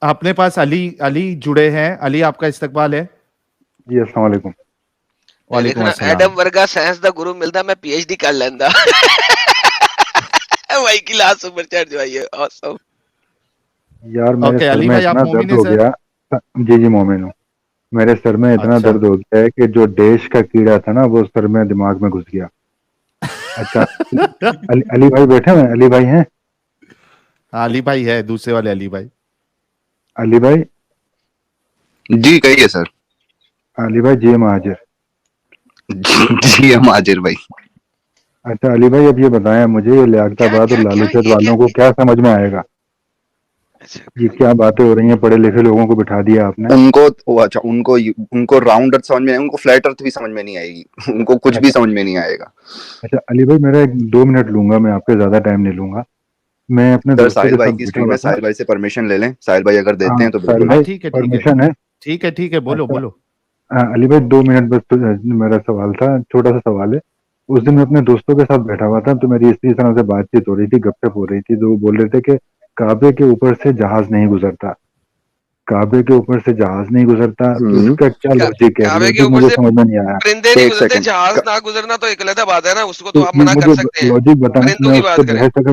अपने पास अली अली जुड़े हैं। अली, आपका इस्तकबाल है। जी अस्सलाम वालेकुम। वालेकुम देखना अस्सलाम। एडम वर्गा साइंस दा गुरु मिलता मैं पीएचडी कर लेंदा। भाई की लास्ट सुपर चैट जो आई है ऑसम। यार मेरे ओके सर अली में भाई, आप इतना मोमिन दर्द है हो सर? गया। जी जी मोमिन हूँ। मेरे सर में इतना अच्छा। दर्द हो गया है कि जो देश का कीड़ा था ना वो सर में दिमाग में घुस गया। अच्छा। अली भाई बैठे हुए हैं? अली भाई हैं? हाँ, अली भाई है, दूसरे वाले अली भाई। अली भाई। जी कहिए सर। अली भाई जी महाजिर। जी हम हाजिर भाई। अच्छा अली भाई, अब ये बताएं मुझे, ये क्या लियाकताबाद और क्या क्या लालूचत ये क्या वालों को क्या समझ में आएगा? अच्छा ये क्या बातें हो रही हैं? पढ़े लिखे लोगों को बिठा दिया आपने। उनको अच्छा उनको राउंड अर्थ समझ में नहीं, उनको फ्लैट अर्थ भी समझ में नहीं आएगी। उनको कुछ भी अच्छा। समझ में नहीं आएगा। अच्छा अली भाई, मेरा 2 मिनट लूंगा मैं, आपके ज्यादा टाइम नहीं लूंगा। मैं अपने सर दोस्तों साहिल के भाई साथ की बैठा स्ट्रीम हुआ है, था। साहिल भाई से परमिशन ले लें, साहिल भाई अगर देते हाँ हैं तो साहिल बिल्कुल। हाँ भाई, ठीक है, ठीक है। परमिशन है? ठीक है, ठीक है, बोलो अच्छा। बोलो। हाँ, अली भाई 2 मिनट बस, मेरा सवाल था, छोटा सा सवाल है। उस दिन मैं अपने दोस्तों के साथ बैठा हुआ था, तो मेरी इसी तरह से बातचीत हो रही थी, गपशप हो रही थी, तो वो बोल रहे थे कि काबे के ऊपर से जहाज नहीं गुजरता। काबे के ऊपर से जहाज नहीं गुजरता, तो इसका क्या लॉजिक है? काबे के लॉजिक ऊपर मुझे से समझ में नहीं आया। परिंदे नहीं एक गुजरते, सेकंड। जहाज ना गुजरना तो एक अलग बात है ना, उसको तो तो आप ये मना कर मुझे सकते हैं। लॉजिक बताना, परिंदों मैं की उस बात पर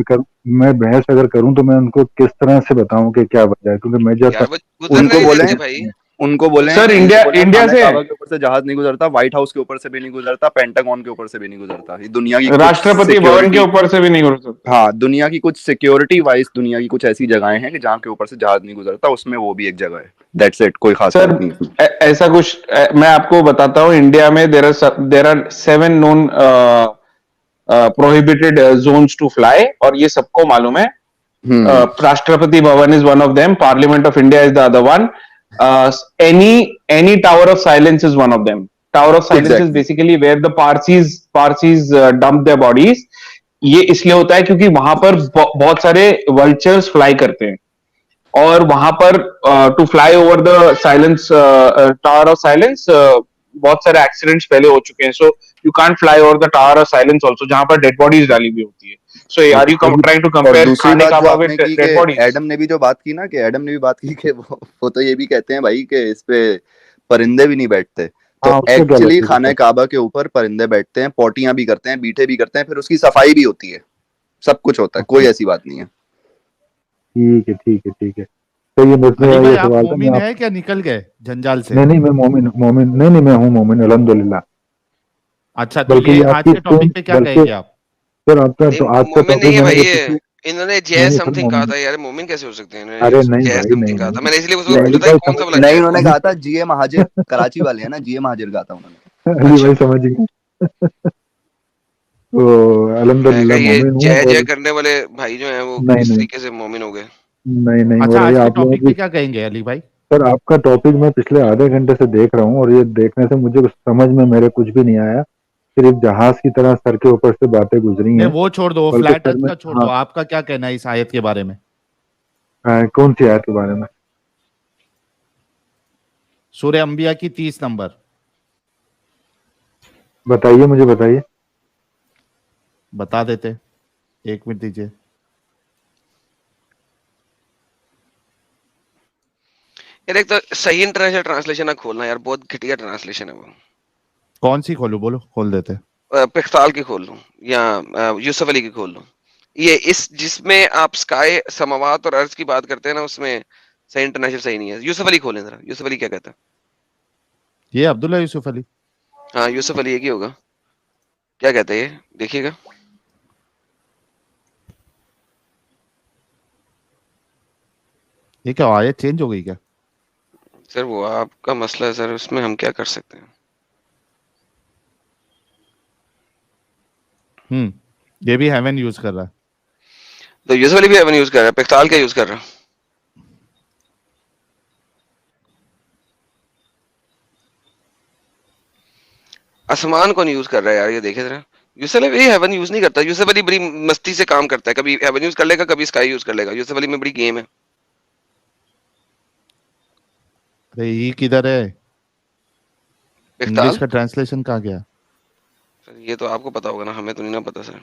करें बहस अगर करूं तो मैं उनको किस तरह से बताऊं कि क्या वजह है, क्योंकि मैं जब यार, वो गुजरने उनको नहीं बोले देते भाई। उनको बोले सर उनको इंडिया बोले इंडिया खाना से काबा के ऊपर से जहाज नहीं गुजरता, व्हाइट हाउस के ऊपर से भी नहीं गुजरता, पेंटागन के ऊपर से भी नहीं गुजरता। ये दुनिया की कुछ राष्ट्रपति भवन के सिक्योरिटी, ऊपर से भी नहीं गुजर सकता। हाँ दुनिया की कुछ सिक्योरिटी वाइज दुनिया की कुछ ऐसी जगहें हैं कि जहाँ के ऊपर से जहाज नहीं गुजरता, उसमें वो भी एक जगह है। दैट्स इट, कोई खास सर बात नहीं है। ऐसा कुछ मैं आपको बताता हूँ। इंडिया में there are 7 known prohibited zones to fly, और ये सबको मालूम है। Hmm. Rashtrapati Bhavan is one of them, parliament of India is the other one, any tower of silence is one of them. Tower of silence is exactly. basically where the Parsis dump their bodies. ये इसलिए होता है क्योंकि वहां पर बहुत सारे vultures fly करते हैं, और वहां पर to fly over the silence tower of silence बहुत सारे एक्सीडेंट्स पहले हो चुके हैं। So you can't fly over the tower of silence also, जहां पर डेड बॉडीज डाली हुई होती है। सो आर यू और ट्राइंग टू और कंपेयर दूसरी खाने बात जो काबा आपने विद की कि डेड बॉडीज? एडम ने भी जो बात की ना, कि एडम ने भी बात की कि वो तो ये भी कहते हैं भाई कि इस पे परिंदे भी नहीं बैठते। तो हाँ, उसका क्या एक्चुअली लॉजिक है खाना सर? काबा के ऊपर परिंदे बैठते हैं, पोटियां भी करते हैं, बीठे भी करते हैं, फिर उसकी सफाई भी होती है, सब कुछ होता है, कोई अच्छा, ऐसी बात नहीं है। ठीक है ठीक है ठीक है। तो ये बस अली मेरा भाई, ये आप सवाल था, मैं मोमिन आप। है क्या? निकल गए जंजाल से? नहीं नहीं, मैं मोमिन मोमिन नहीं नहीं, मैं हूँ मोमिन अल्हम्दुलिल्लाह। अच्छा, तो बल्कि ये ये आज आपकी के स्ट्रीम, टॉपिक पे क्या बल्कि कहेंगे आप? सर आपका नहीं, तो आज का मोमिन नहीं टॉपिक है मैंने भाई जो ये। पिछले। इन्होंने नहीं जय नहीं सर समथिंग कहा मोमिन। था यार, मोमिन कैसे हो सकते हैं? अरे इन्होंने नहीं जय भाई, नहीं समथिंग कहा नहीं। था, मैंने इसलिए उसको नहीं अली पता है भाई कौन सा समझ। वाला नहीं, जय उन्होंने था। कहा था जीए महाजिर, कराची वाले हैं ना, जीए महाजिर कहा था उन्होंने। अली अच्छा, भाई समझ गए। तो मैं कहा अल्हम्दुलिल्लाह ये मोमिन हूँ। जय जय और करने वाले भाई जो हैं वो नहीं किस नहीं तरीके से मोमिन हो गए। नहीं नहीं हो अच्छा, रही आज है के आप लोगों टॉपिक पे की। क्या कहेंगे अली भाई? सर आपका टॉपिक मैं पिछले आधे घंटे से देख रहा हूँ, और ये देखने से मुझे कुछ समझ में मेरे कुछ भी नहीं आया। सिर्फ जहाज की तरह सर के ऊपर से बातें गुजरी नहीं, हैं। वो छोड़ दो, वो बल्कि फ्लैट सर अर्थ में। का छोड़ दो। हाँ। आपका क्या कहना है इस आयत के बारे में? कौन सी आयत के बारे में? सूरह अंबिया की 30 नंबर। बताइए, मुझे बताइए। बता देते, 1 मिनट दीजिए। यार एक तो सही इंटरनेशनल ट्रांसलेशन ना खोलना यार, बहुत घटिया ट्रांसलेशन है वो। कौन सी खोलूं? बोलो, खोल देते। पिक्साल की खोल लूं या यूसुफ अली की खोल लूं। ये इस जिसमें आप स्काई समावात और अर्थ की बात करते हैं ना, उसमें सही इंटरनेशनल सही नहीं है। यूसुफ अली खोलें जरा, यूसुफ अली क्या कहता है? ये अब्दुल्ला यूसुफ अली। हाँ यूसुफ अली एक ही होगा, क्या कहते हैं ये देखिएगा। ये क्या आयत चेंज हो गई क्या? सर वो आपका मसला है सर, उसमें हम क्या कर सकते हैं। ये भी हेवन यूज कर रहा है। तो यूसुफ अली भी हेवन यूज कर रहा है, पिक्साल क्या यूज कर रहा है? आसमान कौन यूज कर रहा है यार, ये देखे जरा। यूसुफ अली हेवन यूज नहीं करता। यूसुफ अली बड़ी मस्ती से काम करता है, कभी हेवन यूज कर लेगा, कभी स्काई यूज कर लेगा। यूसुफ अली में बड़ी गेम है। अरे ये किधर है? इंग्लिश पिक्साल का ट्रांसलेशन कहाँ गया? सर, ये तो आपको पता होगा ना, हमें तो नहीं ना पता सर।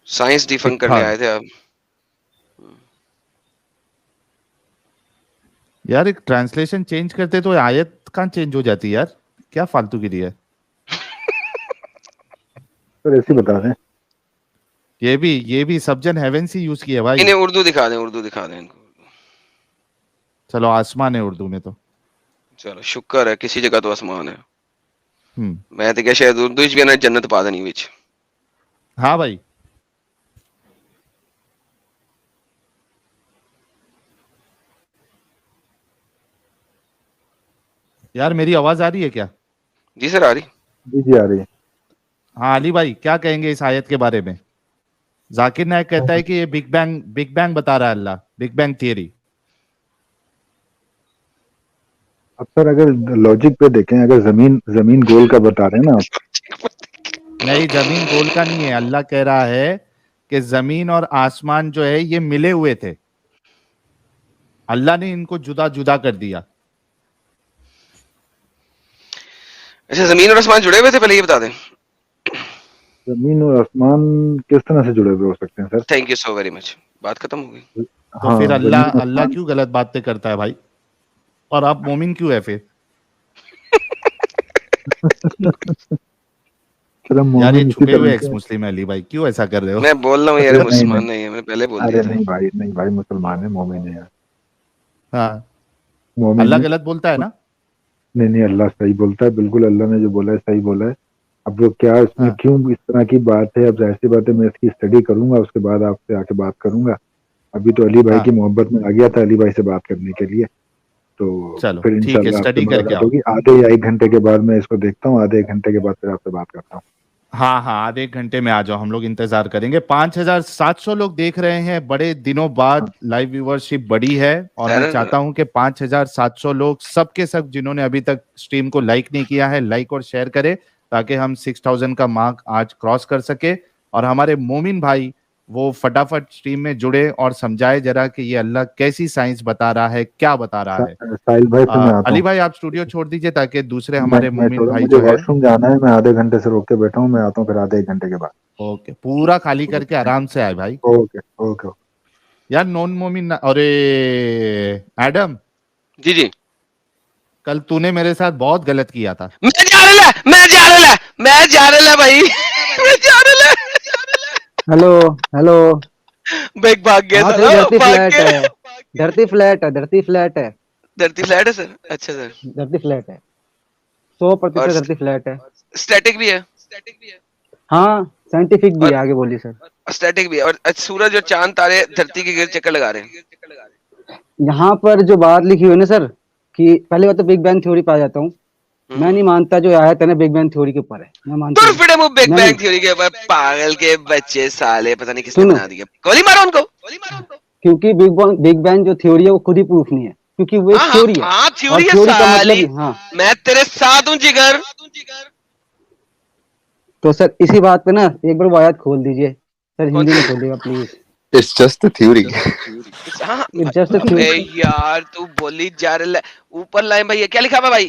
साइंस डिफंक करने हाँ। आए थे आप। यार एक ट्रांसलेशन चेंज करते तो आयत कहाँ चेंज हो जाती है यार, क्या फालतूगिरी है। सर ऐसे ही बता दें। ये भी सब्जन हेवन से यूज किया भाई। इन्हें उर्दू दिखा दें, उर्दू दिखा दें इनको। चलो आसमान है उर्दू में तो। चलो शुक्र है किसी जगह तो आसमान है। हम्म। मैं तो क्या शायद उर्दू च भी इन्हें जन्नत पा देनी विच। हाँ भाई। यार मेरी आवाज आ रही है क्या? जी सर आ रही। जी जी आ रही है। हाँ अली भाई क्या कहेंगे इस आयत के बारे में? जाकिर नायक कहता है कि ये बिग बैंग बता रहा है अल्लाह, बिग बैंग थियरी। अब सर अगर लॉजिक पे देखें, अगर जमीन जमीन गोल का बता रहे हैं ना आप, नहीं जमीन गोल का नहीं है, अल्लाह कह रहा है कि जमीन और आसमान जो है ये मिले हुए थे, अल्लाह ने इनको जुदा जुदा कर दिया। अच्छा जमीन और आसमान जुड़े हुए थे, पहले ये बता दें। जमीन और आसमान किस तरह से जुड़े हुए हो सकते हैं sir? Thank you so very much, बात खत्म हो गई। तो फिर अल्लाह जमीन अल्लाह आसमान क्यों गलत बातें करता है भाई? और आप मोमिन क्यों है फिर? सर हम यार ये मोमिन इसी छुपे हुए तरह एक्स से। मुस्लिम है अली भाई, क्यों ऐसा कर रहे हो? मैं बोल रहा हूँ यार अरे नहीं मुसलमान नहीं, नहीं है, मैंने पहले बोल अरे दिया था। नहीं भाई मुसलमान है, मोमिन है यार, हाँ मोमिन अल्लाह है। गलत बोलता है ना? नहीं नहीं, अल्लाह सही बोलता है, बिल्कुल अल्लाह ने जो बोला है सही बोला है। अब वो क्या इसमें हाँ क्यों इस तरह की बात है, अब जाहिर सी बात है मैं इसकी स्टडी करूंगा, उसके बाद आपसे आके बात करूंगा। अभी तो अली भाई हाँ की मोहब्बत में आ गया था अली भाई से बात करने के लिए, तो चलो फिर ठीक है, इंशाल्लाह आपसे स्टडी करके मुलाकात आओ। होगी। आधे या 1 घंटे के बाद मैं इसको देखता हूँ, आधे 1 घंटे के बाद फिर आपसे बात करता हूँ। हाँ हाँ आधे एक घंटे में आ जाओ, हम लोग इंतजार करेंगे। 5,700 लोग देख रहे हैं, बड़े दिनों बाद हाँ लाइव व्यूवरशिप बढ़ी है, और मैं सर चाहता हूं कि 5,700 लोग सबके सब जिन्होंने अभी तक स्ट्रीम को लाइक नहीं किया है, लाइक और शेयर करें, ताकि हम 6,000 का मार्क आज क्रॉस कर सके, और हमारे मोमिन भाई वो फटाफट स्ट्रीम में जुड़े और समझाए जरा कि ये अल्लाह कैसी साइंस बता रहा है, क्या बता रहा है। साहिल भाई फिर मैं आता अली हूँ। भाई आप स्टूडियो छोड़ दीजिए ताकि दूसरे नहीं हमारे मैं मोमिन थोड़ा, भाई मुझे जो है। वॉशरूम जाना है, मैं आधे घंटे से रोक के बैठा हूँ, मैं आता हूँ फिर आधे 1 घंटे के बाद। ओके पूरा खाली करके आराम से आए भाई। Okay okay. यार नॉन मोमिन अरे एडम, जी जी। कल तूने मेरे साथ बहुत गलत किया था। मैं जा रहा भाई मैं जा रहा हेलो हेलो। बैग भाग गया हाँ साला, सर धरती भाग फ्लैट गया। है, धरती फ्लैट है, धरती फ्लैट है, धरती फ्लैट है सर? अच्छा सर। धरती फ्लैट है, 100% और धरती फ्लैट है। स्टैटिक भी है? हाँ साइंटिफिक भी और है, आगे बोलिए सर। स्टैटिक भी है, और सूरज और चांद तारे धरती के गिर्द चक्कर लगा रहे हैं। यहाँ पर जो बात लिखी हुई है ना सर, कि पहले बात तो बिग बैंग थ्योरी पे आ जाता हूँ। मैं नहीं मानता जो आयत है ना बिग बैंग थ्योरी के ऊपर है, मैं मानता तुर हूँ। फिटे मुंह बिग नहीं बैंग नहीं, थ्योरी के ऊपर, पागल के बच्चे साले, पता नहीं किसने सुनो, बना दिया। गोली मारो उनको। क्योंकि बिग बैंग जो थ्योरी है वो खुद ही प्रूफ नहीं है, क्योंकि वो एक हाँ हाँ थ्योरी है, हाँ और थ्योरी है थ्योरी का मतलब साली। ही हाँ। मैं तेरे साथ हूँ जिगर। तो सर इसी बात पे ना एक बार वो आयत खोल दीजिए सर, कौन हिंदी सी? में खोलिएगा please. It's just a theory. हाँ इट्स जस्ट अ अबे थ्योरी। यार तू बोली जा रहा है। ऊपर लाइन भाई, क्या लिखा हुआ भाई?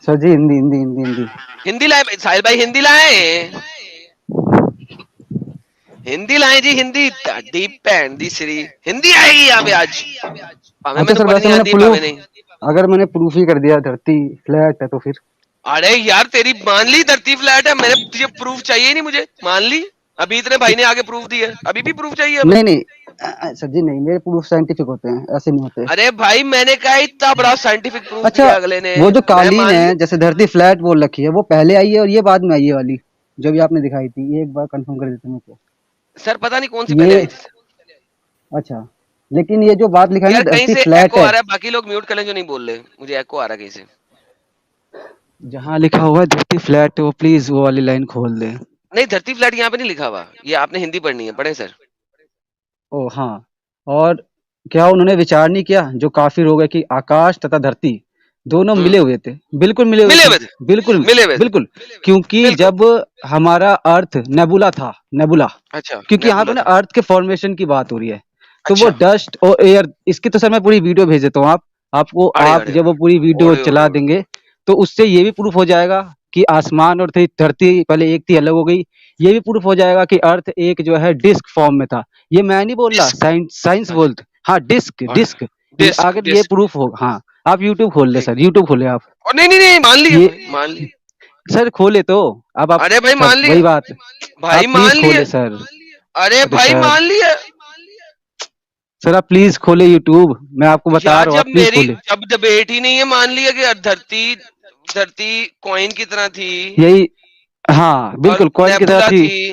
सर जी हिंदी हिंदी हिंदी हिंदी। हिंदी लाए साहिल भाई, हिंदी लाए, हिंदी लाए जी, हिंदी दी भैन दी श्री हिंदी आएगी यहाँ पे आज। हमें अच्छा मैं तो सर पढ़नी वैसे मैंने आती है, प्रूफ, हमें नहीं। अगर मैंने प्रूफ ही कर दिया धरती फ्लैट है तो फिर अरे यार तेरी मान ली धरती फ्लैट है, मैंने तुझे प्रूफ चाहिए नहीं, मुझे मान ली। अभी इतने भाई ने आगे प्रूफ दिया, अभी भी प्रूफ चाहिए हमें? नहीं नहीं सर जी नहीं, मेरे प्रूफ साइंटिफिक होते हैं, ऐसे नहीं होते। अरे भाई मैंने कहा इतना बड़ा साइंटिफिक प्रूफ अच्छा दिया अगले ने, वो जो मैं कालीन मान है ली। जैसे धरती फ्लैट बोल रखी है, वो पहले आई है और ये बाद में आई है वाली जो भी आपने दिखाई थी, ये एक बार कंफर्म कर देते मेरे को। सर पता नहीं कौन सी पहले ये आई थी। अच्छा, लेकिन ये जो बात लिखा है ना यार कहीं धरती से फ्लैट एको है, आ रहा है, बाकी लोग म्यूट कर लें जो नहीं बोल रहे, मुझे एको आ रहा है कहीं से। जहाँ लिखा हुआ है धरती फ्लैट है वो प्लीज वो वाली लाइन खोल दे। नहीं धरती फ्लैट यहाँ पे नहीं लिखा हुआ, ये आपने हिंदी पढ़नी है, पढ़े सर। ओ हाँ, और क्या उन्होंने विचार नहीं किया जो काफिर हो गए कि आकाश तथा धरती दोनों मिले हुए थे, बिल्कुल मिले हुए मिले थे, हुए थे, बिल्कुल मिले हुए थे, बिल्कुल, क्योंकि बिल्कुल। जब हमारा अर्थ नेबुला था, नेबुला, अच्छा क्योंकि यहाँ पे नेबुला ना था। अर्थ के फॉर्मेशन की बात हो रही है, तो वो अच्छा डस्ट और एयर, इसकी तो सर मैं पूरी वीडियो भेज देता हूँ आपको, अड़े आप अड़े जब वो पूरी वीडियो ओड़े ओड़े चला ओड़े। देंगे तो उससे ये भी प्रूफ हो जाएगा कि आसमान और धरती पहले एक थी, अलग हो गई। ये भी प्रूफ हो जाएगा कि अर्थ एक जो है डिस्क फॉर्म में था। ये मैं नहीं बोल रहा, डिस्क साइंस बोलते। हाँ, डिस्क और डिस्क डिस्क अगर ये डिस्क प्रूफ हो, हाँ आप यूट्यूब खोल ले ठीक सर, यूट्यूब खोले आप। और नहीं नहीं नहीं मान लिया ये भाई मान लिया सर खोले तो, अब आप अरे भाई सर मान लिया वही बात, भाई आप मान प्लीज लिया खोले सर। अरे अरे भाई सर, मान लिया सर आप प्लीज खोले यूट्यूब, मैं आपको बता यार रहा हूँ, आप जब प्लीज मेरी खोले। जब डिबेट ही नहीं है मान लिया कि धरती धरती कॉइन की तरह थी यही, हाँ और बिल्कुल कॉइन की तरह नेबुला थी।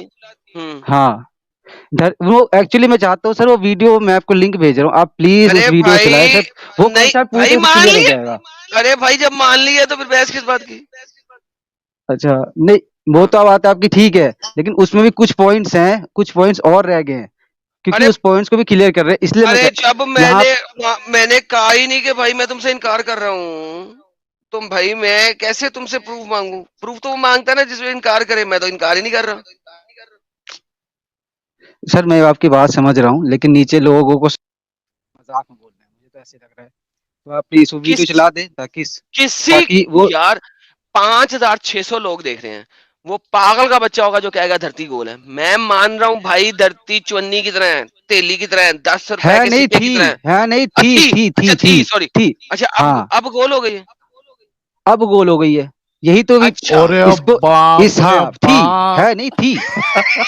थी हाँ, वो एक्चुअली मैं चाहता हूँ सर, वो वीडियो मैं आपको लिंक भेज रहा हूँ, आप प्लीज उस अरे वीडियो को चलाएं भाई सर। वो नहीं कॉन्सेप्ट पूरी भाई तरह से मान क्लियर हो लिया जाएगा। अरे भाई जब मान लिया तो फिर बहस किस बात की अच्छा, नहीं वो हाँ तो बात आपकी ठीक है, लेकिन उसमें भी हम्म। कुछ पॉइंट्स हैं, कुछ पॉइंट्स और रह गए हैं, क्योंकि अरे उस पॉइंट्स को भी क्लियर कर रहे हैं, इसलिए मैं अरे जब यहाँ। मैंने कहा ही नहीं कि भाई मैं तुमसे इनकार कर रहा हूँ तुम भाई मैं कैसे तुमसे प्रूफ मांगू प्रूफ तो वो मांगता है ना जिसमें इनकार करे मैं तो इनकार ही नहीं कर रहा सर मैं आपकी बात समझ रहा हूँ, लेकिन नीचे लोगों को मजाक में बोल रहे हैं, मुझे तो ऐसे लग रहा है। तो आप प्लीज वो वीडियो किस चला दें ताकि किसी ताकि वो, यार 5,600 लोग देख रहे हैं वो पागल का बच्चा होगा जो कहेगा धरती गोल है मैं मान रहा हूँ भाई धरती चुन्नी की तरह है तेली की तरह है 10 रुपए है के नहीं सिक्के की थी, तरह है है नहीं थी, थी अच्छा थी थी थी सॉरी थी। अच्छा हाँ, अब गोल हो गई है अब गोल हो गई है, यही तो भी अच्छा अरे इसको बाप इस, रे हाँ थी, बाप है नहीं थी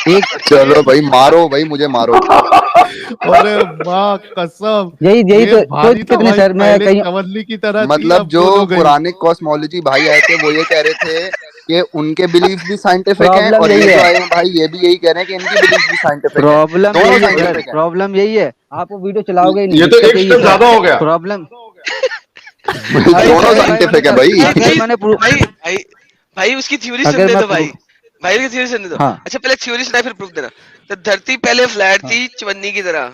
एक। चलो भाई मारो भाई, मुझे मारो। अरे माँ कसम यही ये तो कोई भारी था दिक्कत नहीं भाई सर, मैं पहले कहीं। चवन्नी की तरह थी मतलब अब जो गोल हो गई पुराने कॉस्मोलॉजी भाई आए थे वो ये कह रहे थे कि उनके बिलीफ भी साइंटिफिक हैं, प्रॉब्लम और यही ये जो है, आए हैं भाई ये भी यही कह रहे हैं कि इनकी बिलीफ भी साइंटिफिक है। प्रॉब्लम दोनों यही है सर, साइंटिफिक हैं। प्रॉब्लम यही है, आप वो वीडियो चलाओगे ही नहीं, ये तो दिक्कत एक यही है स्टेप सर, ज्यादा हो गया। प्रॉब्लम। भाई दोनों अगर मैंने साइंटिफिक है सर, भाई। अगर मैंने भाई भाई भाई उसकी थ्योरी अगर सुनने मैं दो भाई भाई की थ्योरी सुनने दो हाँ अच्छा पहले थ्योरी सुनाए फिर प्रूफ देना तो धरती पहले फ्लैट थी चवन्नी की तरह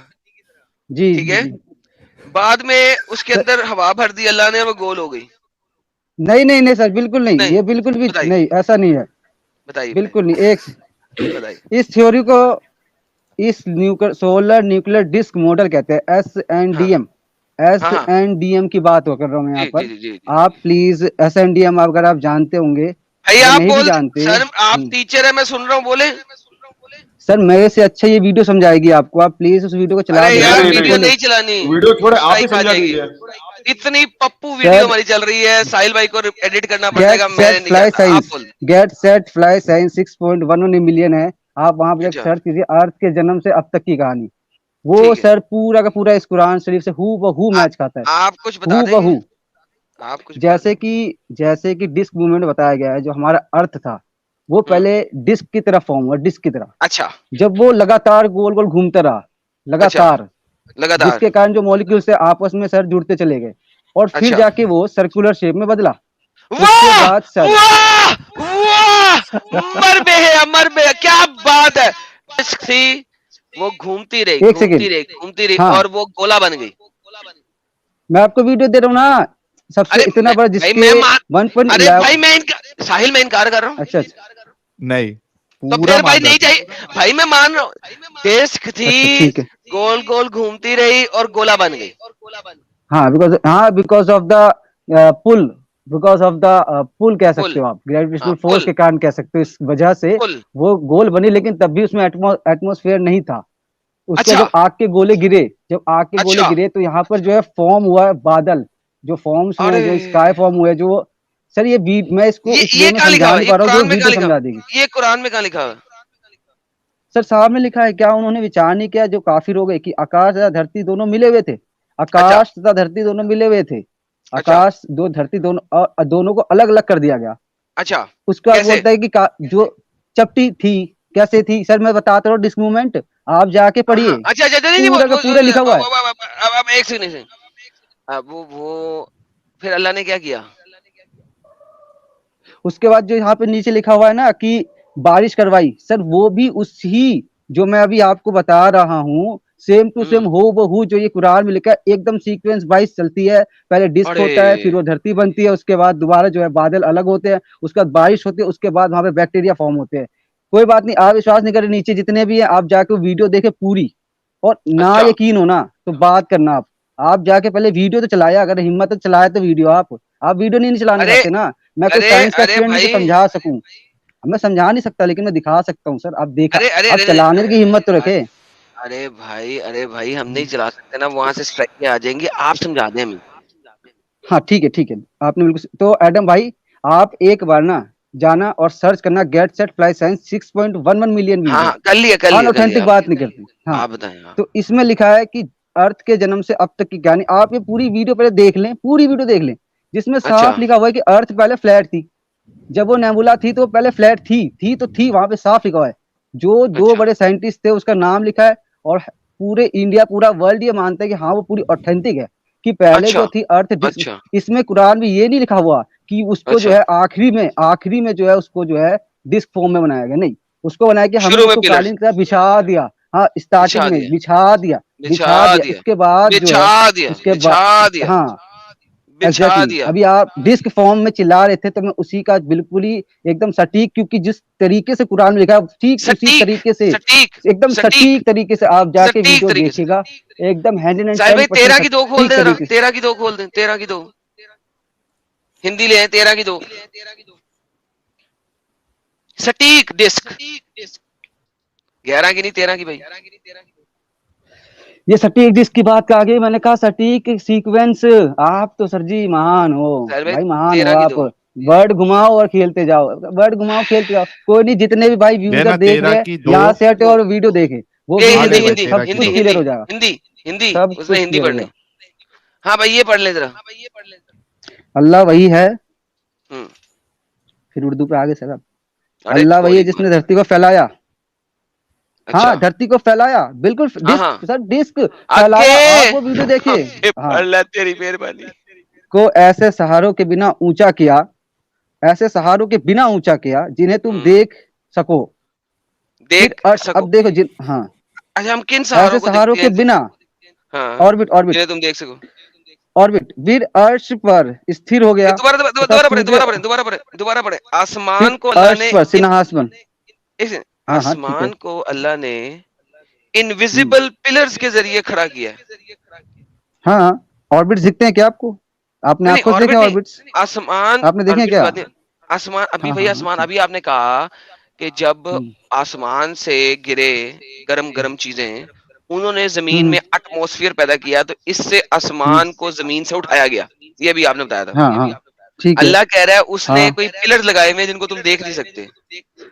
जी ठीक जी है जी बाद में उसके सर, अंदर हवा भर दी अल्लाह ने वो गोल हो गई नहीं नहीं नहीं सर, बिल्कुल नहीं, नहीं ये बिल्कुल भी बताइए नहीं, ऐसा नहीं है, बताइए बिल्कुल नहीं। बताइए इस थ्योरी को, इस सोलर न्यूक्लियर डिस्क मॉडल कहते हैं, हाँ SNDM। हाँ हाँ SNDM की बात कर रहा हूँ मैं यहाँ जी जी पर। जी जी आप प्लीज SNDM अगर आप जानते होंगे, भाई अगर आप नहीं भी बोल जानते, सर आप टीचर है मैं सुन रहा हूँ बोले सर मेरे से अच्छा ये वीडियो समझाएगी आपको, आप प्लीज उस वीडियो को चला अरे दें, नहीं यार आप नहीं वीडियो वीडियो नहीं, खोले। नहीं चलानी वीडियो छोड़े आप ही स्ट्राइक आ समझा जाएगी दीजिए। इतनी पप्पू वीडियो सर हमारी चल रही है साहिल भाई को एडिट करना पड़ गेट जाएगा मैं सेट नहीं फ्लाई करता आप साइंस, बोल get set fly science 6.11 million है। आप वहां पर अच्छा सर्च कीजिए, अर्थ के जन्म से अब तक की कहानी। वो ठीक है सर पूरा का पूरा इस कुरान शरीफ से हू बहू आ, मैच खाता है, आप कुछ बता हू देंगे बहू। आप कुछ बता देंगे जैसे कि डिस्क मूवमेंट बताया गया है, जो हमारा अर्थ था वो हम्म पहले डिस्क की तरह फॉर्म हुआ, डिस्क की तरह। अच्छा जब वो लगातार गोल गोल घूमता रहा, अच्छा लगातार, लगातार जिसके कारण जो मॉलिक्यूल्स से आपस में सर जुड़ते चले गए, और फिर अच्छा जाके वो सर्कुलर शेप में बदला। उसके वाह बाद सर, वाह वाह मर बे क्या बात है डिस्क थी वो घूमती रही एक सेकेंड, घूमती रही हाँ और वो गोला बन गई मैं आपको वीडियो दे रहा हूँ ना, सबसे अरे इतना बड़ा भाई जिसके मैं मान अरे 1.11। भाई मैं साहिल मैं इनकार कर रहा हूँ अच्छा अच्छा नहीं तो पूरा फिर भाई मान रहा नहीं था चाहिए भाई मैं मान रहा हूँ डिस्क अच्छा थी ठीक है। गोल गोल घूमती रही और गोला बन गई हाँ because of the pull, because of the pull कह सकते पुल हो आप, ग्रेविटेशनल हाँ फोर्स के कारण कह सकते हो, इस वजह से पुल वो गोल बनी, लेकिन तब भी उसमें एटमोस्फेयर नहीं था। उसके बाद अच्छा जब आग के गोले गिरे, अच्छा तो यहाँ पर जो है फॉर्म हुआ है बादल, जो फॉर्म्स हुए हैं, अरे जो स्काई फॉर्म हुए हैं, जो सर मैं इसको इस वे ये में कहाँ लिखा समझा हुआ नहीं है ये पा रहा हूँ जो कुरान में कहाँ वीडियो लिखा समझा हुआ देगी। है ये कुरान में कहाँ लिखा हुआ है सर सामने लिखा है, क्या उन्होंने विचार नहीं किया जो काफिर हो गए, कि आकाश तथा धरती दोनों मिले हुए थे, अच्छा आकाश तथा धरती दोनों मिले हुए थे, अच्छा आकाश दो धरती दोनों, और दोनों को अलग अलग कर दिया गया। अच्छा उसके बाद कैसे बोलता है कि जो चपटी थी, कैसे थी सर, मैं बताता रहा हूँ डिस्क मूवमेंट, आप जाके हाँ पढ़िए, अच्छा अच्छा नहीं नहीं पूरा का पूरा लिखा हुआ है। अब एक सेकंड अब वो फिर अल्लाह ने क्या किया उसके बाद जो यहाँ पे नीचे लिखा हुआ है ना कि बारिश करवाई, सर वो भी उसी जो मैं अभी आपको बता रहा हूँ, सेम टू सेम हो बहू जो ये कुरान में लिखा है, एकदम सीक्वेंस वाइज चलती है। पहले डिस्क अरे होता है, फिर वो धरती बनती है, उसके बाद दोबारा जो है बादल अलग होते हैं, उसके बाद बारिश होती है, उसके बाद वहां पे बैक्टीरिया फॉर्म होते हैं। कोई बात नहीं, आप विश्वास नहीं करें, नीचे जितने भी हैं आप जाके वीडियो देखे पूरी, और ना अच्छा यकीन हो ना तो बात करना। आप जाके पहले वीडियो तो चलाया, अगर हिम्मत तो चलाया तो वीडियो, आप वीडियो नहीं चलाना अरे चाहते ना, मैं कोई अरे साइंस का अरे स्टूडेंट भाई, को समझा सकूं। मैं समझा नहीं सकता लेकिन मैं दिखा सकता हूँ सर। आप देखा, अरे अरे आप अरे चलाने की हिम्मत तो रखे। अरे भाई हम नहीं चला सकते ना, वहां से स्ट्राइक आ जाएंगी, आप समझा दें हमें। हाँ ठीक है, आपने बिल्कुल तो एडम भाई आप एक बार ना जाना और सर्च करना get set fly science 6.11 million views हाँ है। हाँ, कर लिया अनऑथेंटिक आप बात नहीं करती। हाँ आप बताएं। हाँ तो इसमें लिखा है कि अर्थ के जन्म से अब तक की कहानी, आप ये पूरी वीडियो पहले देख लें, पूरी वीडियो देख लें, जिसमें अच्छा साफ लिखा हुआ है कि अर्थ पहले फ्लैट थी। जब वो नेबुला थी तो वो पहले फ्लैट थी तो थी, वहां पे साफ लिखा हुआ है। जो दो अच्छा बड़े साइंटिस्ट थे उसका नाम लिखा है, और पूरे इंडिया पूरा वर्ल्ड ये मानता है कि हाँ वो पूरी ऑथेंटिक है कि पहले अच्छा जो थी अर्थ डिस्क। अच्छा इसमें कुरान में ये नहीं लिखा हुआ कि उसको जो अच्छा, है आखिरी में जो है उसको जो है डिस्क फॉर्म में बनाया गया, नहीं, उसको बनाया कि हमने शुरू में उसको पिलर्स कालीन की तरह बिछा दिया। हाँ स्टार्टिंग बिछा में दिया बिछा दिया, उसके बाद जो है, उसके बाद, बिछा दिया हाँ बिछा एग्जैक्टली दिया। अभी आप डिस्क फॉर्म में चिल्ला रहे थे तो मैं उसी का बिल्कुल ही एकदम सटीक, क्योंकि जिस तरीके से कुरान में लिखा है ठीक उसी सटीक तरीके से, सटीक एकदम सटीक सटीक तरीके से आप जाके सटीक वीडियो तरीके से। देखिएगा, एकदम 110% साहिब भाई 13 की दो खोल सटीक दे जरा, तरीके से। 13 की दो खोल दे, 13 की दो हिंदी ले आए, 13 की दो सटीक डिस्क, 11 की नहीं 13 की भाई। ये सटीक डिस्क की बात कहा गई, मैंने कहा सटीक सीक्वेंस। आप तो सर जी महान हो साहिब भाई भाई, महान हो 13 की आप। दो वर्ड घुमाओ और खेलते जाओ, वर्ड घुमाओ खेलते जाओ, कोई नहीं, जितने भी भाई व्यूजर देना देख 13 रहे हैं की दो। यहाँ से हटे और वीडियो देखे, वो ए वीडियो आ हिंदी गए भाई देखे, हिंदी 13 सब की हिंदी कुछ दो। क्लियर हिंदी हो जाएगा, हिंदी हिंदी सब उसमें कुछ हिंदी क्लियर हो पढ़ ले। जाएगा। हाँ भाई ये पढ़ ले जरा। अल्लाह वही है, हम्म फिर उर्दू पे आगे सर आप। अरे अल्लाह वही है कोई जिसने बात। धरती को फैलाया। अच्छा हाँ धरती को फैलाया, बिल्कुल हाँ डिस्क हाँ सर, डिस्क आगे फैलाया, आप वो वीडियो देखिए। आगे हाँ पढ़ ले तेरी मेहरबानी। को ऐसे सहारों के बिना ऊंचा किया, ऐसे सहारों के बिना ऊंचा किया जिन्हें तुम देख सको। फिर देख अर्थ, सको। अब देखो जिन, हाँ अच्छा हम किन ऐसे सहारों को सहारों देखते के हैं? बिना, हाँ ऑर्बिट ऑर्बिट जिन्हें तुम देख सको। ऑर्बिट, फिर अर्श पर स्थिर हो ये गया दोबारा तथा दोबारा पढ़े, सूर्य, दोबारा पढ़े। फिर आसमान को अल्लाह अर्श ने पर सिंहासन। हाँ हाँ ठीक है, आसमान को अल्लाह ने हम्म, इनविजिबल पिलर्स के जरिए खड़ा किया है। हाँ ऑर्बिट दिखते हैं क्या आपको? आपने नहीं नहीं आंखों से देखे ऑर्बिट नहीं, ऑर्बिट्स? आसमान आपने देखे हैं ऑर्बिट की क्या? बात नहीं। आसमान अभी हाँ भाई हाँ हाँ आसमान ठीक, अभी आपने कहा कि जब हम्म आसमान से गिरे गरम गरम चीजें, उन्होंने जमीन हम्म में एटमॉस्फेयर पैदा किया, तो इससे हम्म, आसमान को जमीन से उठाया गया। ये भी आपने बताया था। हाँ हाँ ठीक है, अल्लाह कह रहा है उसने हाँ कोई पिलर्स लगाए हुए हैं जिनको तुम देख नहीं सकते।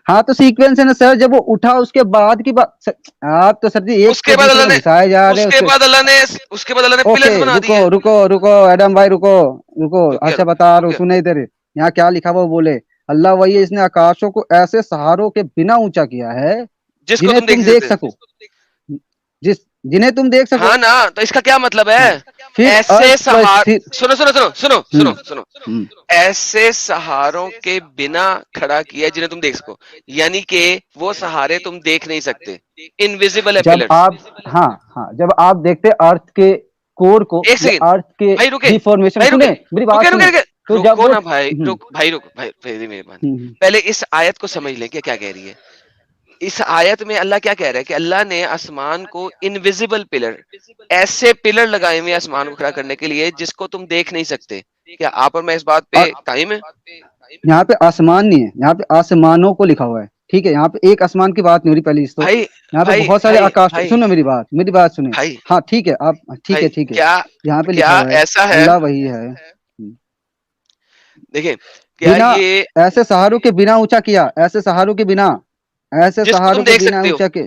हाँ तो सीक्वेंस है ना सर, जब वो उठा उसके बाद की बात आप तो सर जी एक उसके से बाद दूसरे अल्लाह में ने घुसाए जा रहे हैं उसके उसके। बाद अल्लाह ने उसके बाद अल्लाह ने ओके पिलर्स बना रुको दिए। रुको रुको एडम भाई रुको, रुको रुक गया अच्छा बता रहा रुक हूँ, गया सुने इधर, यहाँ क्या लिखा हुआ वो बोले। अल्लाह वही है, इसने आकाशों को ऐसे सहारों के बिना ऊंचा किया है जिसको जिन्हें तुम देख तुम नहीं देख सकते। सको, जिस जिन्हें तुम देख सको। हाँ ना, तो इसका क्या मतलब है? हाँ फिर ऐसे अर्श पर सहार स्थिर, सुनो सुनो सुनो सुनो सुनो सुनो हम्म, ऐसे सहारों के बिना खड़ा किया है जिन्हें तुम देख सको, यानी कि वो सहारे तुम देख नहीं सकते, इनविजिबल है जब पिलर्स। आप, हाँ हाँ जब आप देखते अर्थ के कोर को एक या सेकंड अर्थ के भाई रुके, डिफॉर्मेशन, भाई रुके सुने मेरी बात रुके रुके सुने, रुके तो जब रुको वो ना भाई, रुक भाई रुक भाई मेरी मेहरबानी। हम्म, पहले इस आयत को समझ लें कि क्या कह रही है। इस आयत में अल्लाह क्या कह रहा है कि अल्लाह ने आसमान को इनविजिबल पिलर, ऐसे पिलर लगाए हुए आसमान को खड़ा करने के लिए जिसको तुम देख नहीं सकते। क्या आप और मैं इस बात पे और कायम है? यहाँ पे आसमान नहीं है, यहाँ पे आसमानों को लिखा हुआ है, ठीक है, यहाँ पे एक आसमान की बात नहीं हो रही पहली तो, भाई यहाँ पे भाई बहुत सारे भाई आकाश, भाई सुनो मेरी बात सुने। भाई हाँ ठीक है आप, ठीक भाई है ठीक है, क्या यहाँ पे लिखा क्या हुआ है ऐसा है? अल्लाह वही है, देखिए क्या बिना ये ऐसे सहारों के बिना ऊंचा किया, ऐसे सहारों के बिना, ऐसे जिसको तुम सहारों के देख बिना सकते हो, ऊंचा के,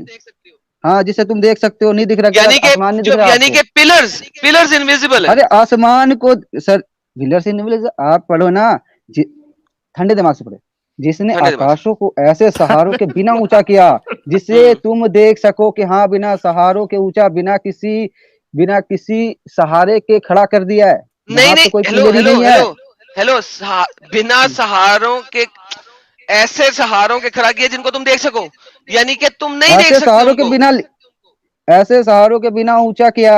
हाँ जिसे तुम देख सकते हो, नहीं दिख रहा क्या? यानी कि आसमान नहीं दिख जो रहा यानी आपको? कि पिलर्स पिलर्स इनविजिबल है। अरे आसमान को सर, व्हीलर से नहीं मिले, आप पढ़ो ना, ठंडे दिमाग से पढ़े। जिसने ठंडे दिमाग से। आकाशों को ऐसे सहारों के बिना ऊंचा किया जिसे तुम देख सको कि हाँ बिना सहारों के ऊंचा, बिना किसी सहारे के खड़ा कर दिया है। नहीं यहाँ नहीं पे कोई हेलो पिलर ही हेलो नहीं है। हेलो हेलो बिना सहारों के, ऐसे सहारों के खड़ा किए जिनको तुम देख सको, यानी कि तुम नहीं देख ऐसे सकते सहारों के उनको, बिना, ऐसे सहारों के बिना ऊंचा किया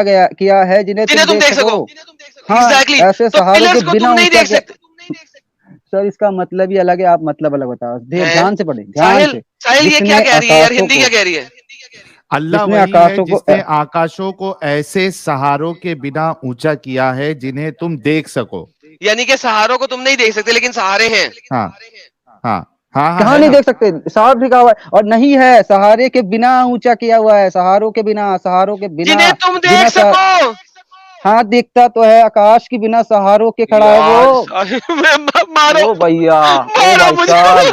है जिन्हें जिन्हें तुम तुम देख देख सको। सको। हाँ एग्जैक्टली ऐसे तो सहारों के पिलर्स को बिना तुम नहीं ऊंचा देख किया। सकते सर इसका मतलब ही अलग है, आप मतलब अलग बताओ, हैं। ध्यान से पढ़े, ध्यान साहिल से। साहिल ये क्या जिसने कह रही है यार, आकाशों हिंदी को, क्या कह रही है? अल्लाह जिसने वही है आकाशों को जिसने आकाशों को ऐसे सहारों के बिना ऊंचा किया है जिन्हें तुम देख सको। यानी कि सहारों को तुम नहीं देख सकते लेकिन सहारे हैं। हाँ हाँ हाँ कहाँ है नहीं ना। देख सकते, साफ लिखा हुआ है। और नहीं है, सहारे के बिना ऊंचा किया हुआ है, सहारों के बिना, सहारों के बिना, जिन्हें तुम देख बिना सको। हाँ दिखता तो है, आकाश की बिना सहारों के खड़ा है यार वो। मारो ओ भैया, ओ मारो भाई मुझे साहब,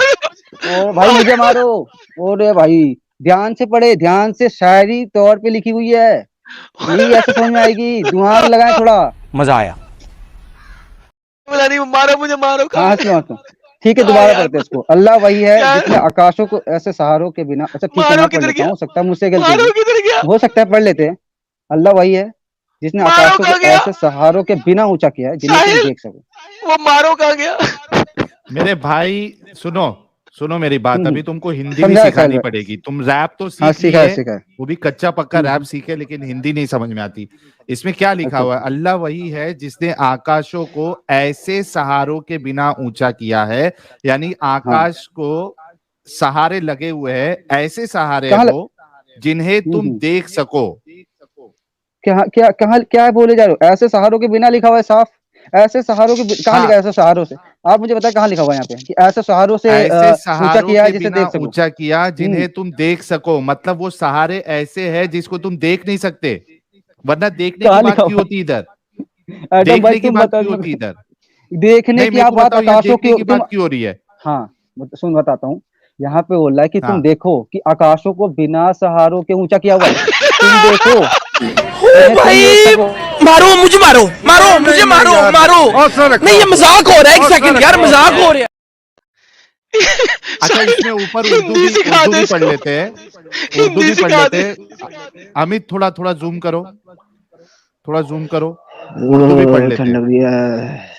ओ भाई मुझे मारो। ओरे भाई, ध्यान से पढ़े, ध्यान से, शायरी तौर पे लिखी हुई है, यही ऐसे समझ में आएगी। दिमाग लगाए थोड़ा। मजा आया। बोला नहीं, मारो मुझे, मारो हाँ हंस लो, हंस लो। ठीक है, हाँ दोबारा यार, पढ़ते हैं इसको। अल्लाह वही है यार जिसने आकाशों को ऐसे सहारों के बिना, अच्छा ठीक है मारो मैं पढ़ किधर लेता गया, हूँ, सकता है मुझसे गलती मारो होगी, किधर गया, हो सकता है पढ़ लेते हैं। अल्लाह वही है जिसने मारो आकाशों को कहाँ गया ऐसे सहारों के बिना ऊंचा किया है जिन्हें तुम साहिल, देख सको। वो मारो कहाँ गया। मेरे भाई सुनो, सुनो मेरी बात, अभी तुमको हिंदी भी समझा है साहिल सिखानी भाई? पड़ेगी। तुम रैप तो हाँ सीख सीखा है, लिए, सीखा है। वो भी कच्चा पक्का रैप सीखे, लेकिन हिंदी नहीं समझ में आती। इसमें क्या लिखा अच्छा हुआ अच्छा। है? अल्लाह वही है जिसने आकाशों को ऐसे सहारों के बिना ऊंचा किया है, यानी हाँ आकाश को सहारे लगे हुए हैं, ऐसे सहारे कहाँ वो जिन्हें तुम देख सको। क्या क्या कहाँ क्या बोले जा रहे हो? ऐसे सहारों के बिना लिखा हुआ है साफ। ऐसे सहारों के कहाँ लिखा हाँ, है? ऐसे सहारों से, आप मुझे बताएं कहाँ लिखा हुआ है यहाँ पे कि ऐसे सहारों से ऐसे ऊंचा सहारों किया है के जिसे बिना देख सको। ऊंचा किया जिन्हें तुम देख सको, मतलब वो सहारे ऐसे हैं जिसको तुम देख नहीं सकते, वरना देखने की कहाँ लिखा बात क्यों हुआ होती इधर? है? एडम भाई देखने की तुम बात बताओ क्यों होती इधर? देखने नहीं, की मेरे आप को बात बताओ यहाँ आकाशों देखने की की तुम। बात क्यों हो रही है? हाँ सुन बताता हूँ। यहाँ पे बोल रहा है कि तुम हाँ, देखो कि आकाशों को बिना सहारों के ऊंचा किया हुआ है, तुम देखो जिन्हें तुम देख भाई सको। मारो मुझे, मारो मारो मुझे, मारो मारो। नहीं ये मजाक हो रहा है, एक सेकंड यार, मजाक हो रहा है। अच्छा इसमें ऊपर हिंदी सिखा उर्दू दे भी पढ़ इसको, लेते हैं, उर्दू हिंदी भी पढ़ सिखा लेते दे। हैं। अमित थोड़ा थोड़ा जूम करो, थोड़ा जूम करो, उर्दू भी पढ़ लेते ठंड हैं। लग रही है,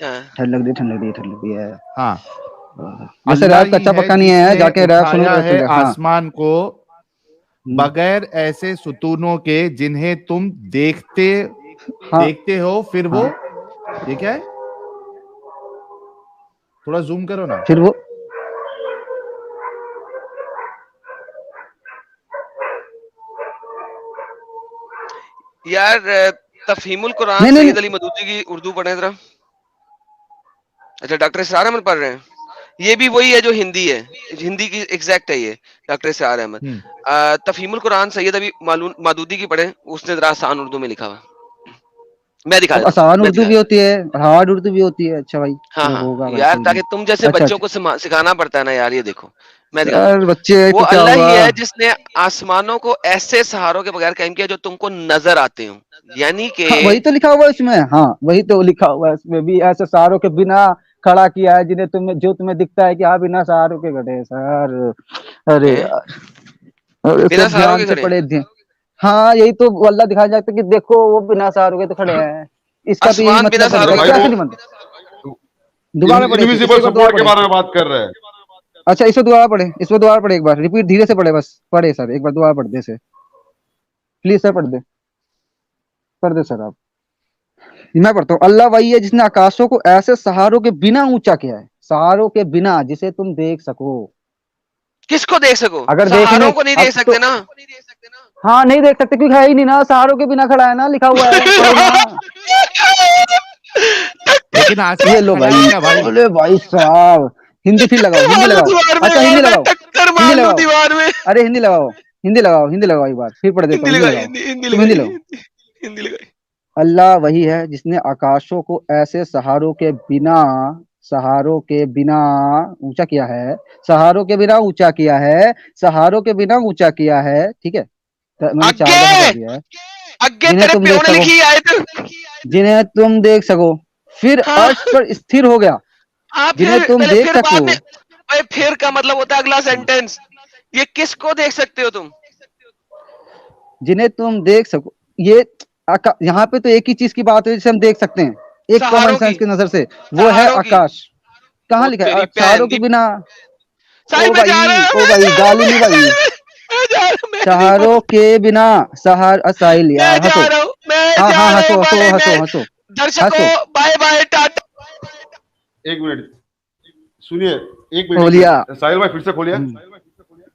हाँ। ठंड लग रही है, ठंड लग रही है, ठंड लग रही है। हाँ, वैसे अल्लाह रैप ही कच्चा है पक्का नहीं है, जिसने जाके रैप सुनो उठाया तो पता है चलेगा। हाँ आसमान को बगैर ऐसे सुतूनों के जिन्हें तुम हाँ देखते हो, फिर वो, हाँ। ये क्या है? थोड़ा जूम करो ना। फिर वो यार तफहीमुल कुरान नहीं नहीं सैयद नहीं, अली मदूदी की उर्दू पढ़े जरा। अच्छा डॉक्टर इसरार अहमद पढ़ रहे हैं, ये भी वही है जो हिंदी है, हिंदी की एग्जैक्ट है ये, डॉक्टर इसरार अहमद। तफहीमुल कुरान सैयद अली मदूदी की पढ़े, उसने जरा आसान उर्दू में लिखा हुआ, मैं दिखा अब देता हूँ, आसान मैं उर्दू दिखा। भी होती है, हार्ड उर्दू भी होती है। अच्छा भाई हाँ चलो हाँ होगा भाई, यार, कोई नहीं। ताकि तुम जैसे अच्छा बच्चों अच्छा। को सिखाना पड़ता है ना यार, ये देखो मैं दिखाता हूँ। यार बच्चे वो तो क्या अल्लाह हुआ? ही है जिसने आसमानों को ऐसे सहारों के बगैर कायम किया जो तुमको नजर आते हो, यानी कि हाँ वही तो लिखा हुआ है इसमें, हाँ वही तो लिखा हुआ है इसमें भी, ऐसे सहारों के बिना खड़ा किया है जिन्हें तुम्हें, जो तुम्हें दिखता है कि हाँ बिना सहारों के खड़े हैं सर। अरे हैं यार, अरे बिना सब सहारों ध्यान के से खड़े हैं। पढ़े हाँ यही तो अल्लाह दिखाया जाता है कि देखो वो बिना सहारों के तो खड़े हैं। इसका तो यही आसमान बिना मतलब तो सहारों बनता के है, भाई खड़े कैसे वो हैं। नहीं बनता? दोबारा पढ़े इसे इनविजिबल एक बार दोबारा सपोर्ट के पढ़े। बारे में बात कर रहे हैं। अच्छा इसको दोबारा पढ़े, इसको दोबारा पढ़े, एक बार रिपीट धीरे से पढ़े, बस पढ़े सर, एक बार दोबारा पढ़ दे इसे प्लीज सर, पढ़ दे सर आप। मैं पढ़ता हूँ। अल्लाह वही है जिसने आकाशों को ऐसे सहारों के बिना ऊंचा किया है, सहारों के बिना जिसे तुम देख सको। किसको देख सको, अगर देखने सहारों को नहीं अब देख तो सकते ना। हाँ नहीं देख सकते क्योंकि है ही नहीं ना, सहारों के बिना खड़ा है ना, लिखा हुआ है, पढ़ो ना। लेकिन ये आसमान लो खड़ा भाई, है क्या भाई? अरे भाई साहब, हिंदी फिर लगाओ, हिंदी मार लूं लगाओ। दीवार में अच्छा और हिंदी मैं लगाओ, टक्कर हिंदी मार लूं लगाओ, दीवार में। अरे हिंदी लगाओ, हिंदी लगाओ, हिंदी लगाओ एक बार, फिर पढ़ देता हिंदी हूँ, हिंदी लगाई, लगाओ, हिंदी तुम लगाई, हिंदी लगाओ। हिंदी लगाई। अल्लाह वही है जिसने आकाशों को ऐसे सहारों के बिना, सहारों के बिना ऊंचा किया है, सहारों के बिना ऊंचा किया है, सहारों के बिना ऊंचा किया है, ठीक है, तो मैंने 4 दफा कह आगे दिया है। आगे जिन्हें तेरे तुम प्यो देख ने सको, लिखी आयत। जिन्हें तुम देख सको, फिर हाँ अर्श पर स्थिर हो गया, हाँ, जिन्हें फिर तुम पहले देख फिर सको। बाद में। अरे फिर का मतलब होता है अगला सेंटेंस, ये किसको देख सकते हो तुम? जिन्हें तुम देख सको, ये यहाँ पे तो एक ही चीज की बात है जिसे हम देख सकते हैं, एक कॉमन सहारों की, सेंस की नजर से, वो है सहारों की। आकाश। कहाँ ओ लिखा है तेरी सहारों भैन के दी। बिना? साहिल ओ मैं जा भाई, रहा हूँ, ओ मैं भाई जा रहा हूँ, गाली नहीं भाई। मैं जा रहा हूँ, मैं नहीं सहारों बोल, के बिना, सहार साहिल मैं यार जा हंसो। रहा हूँ, मैं हाँ जा हाँ रहा हूँ, हंसो हंसो बाय हंसो बाय हंसो दर्शकों, हंसो। Bye bye tata. एक मिनट सुनिए, एक मिनट, एक खोलिया। मिनट, साहिल भाई फिर से खोलिए। हम्म।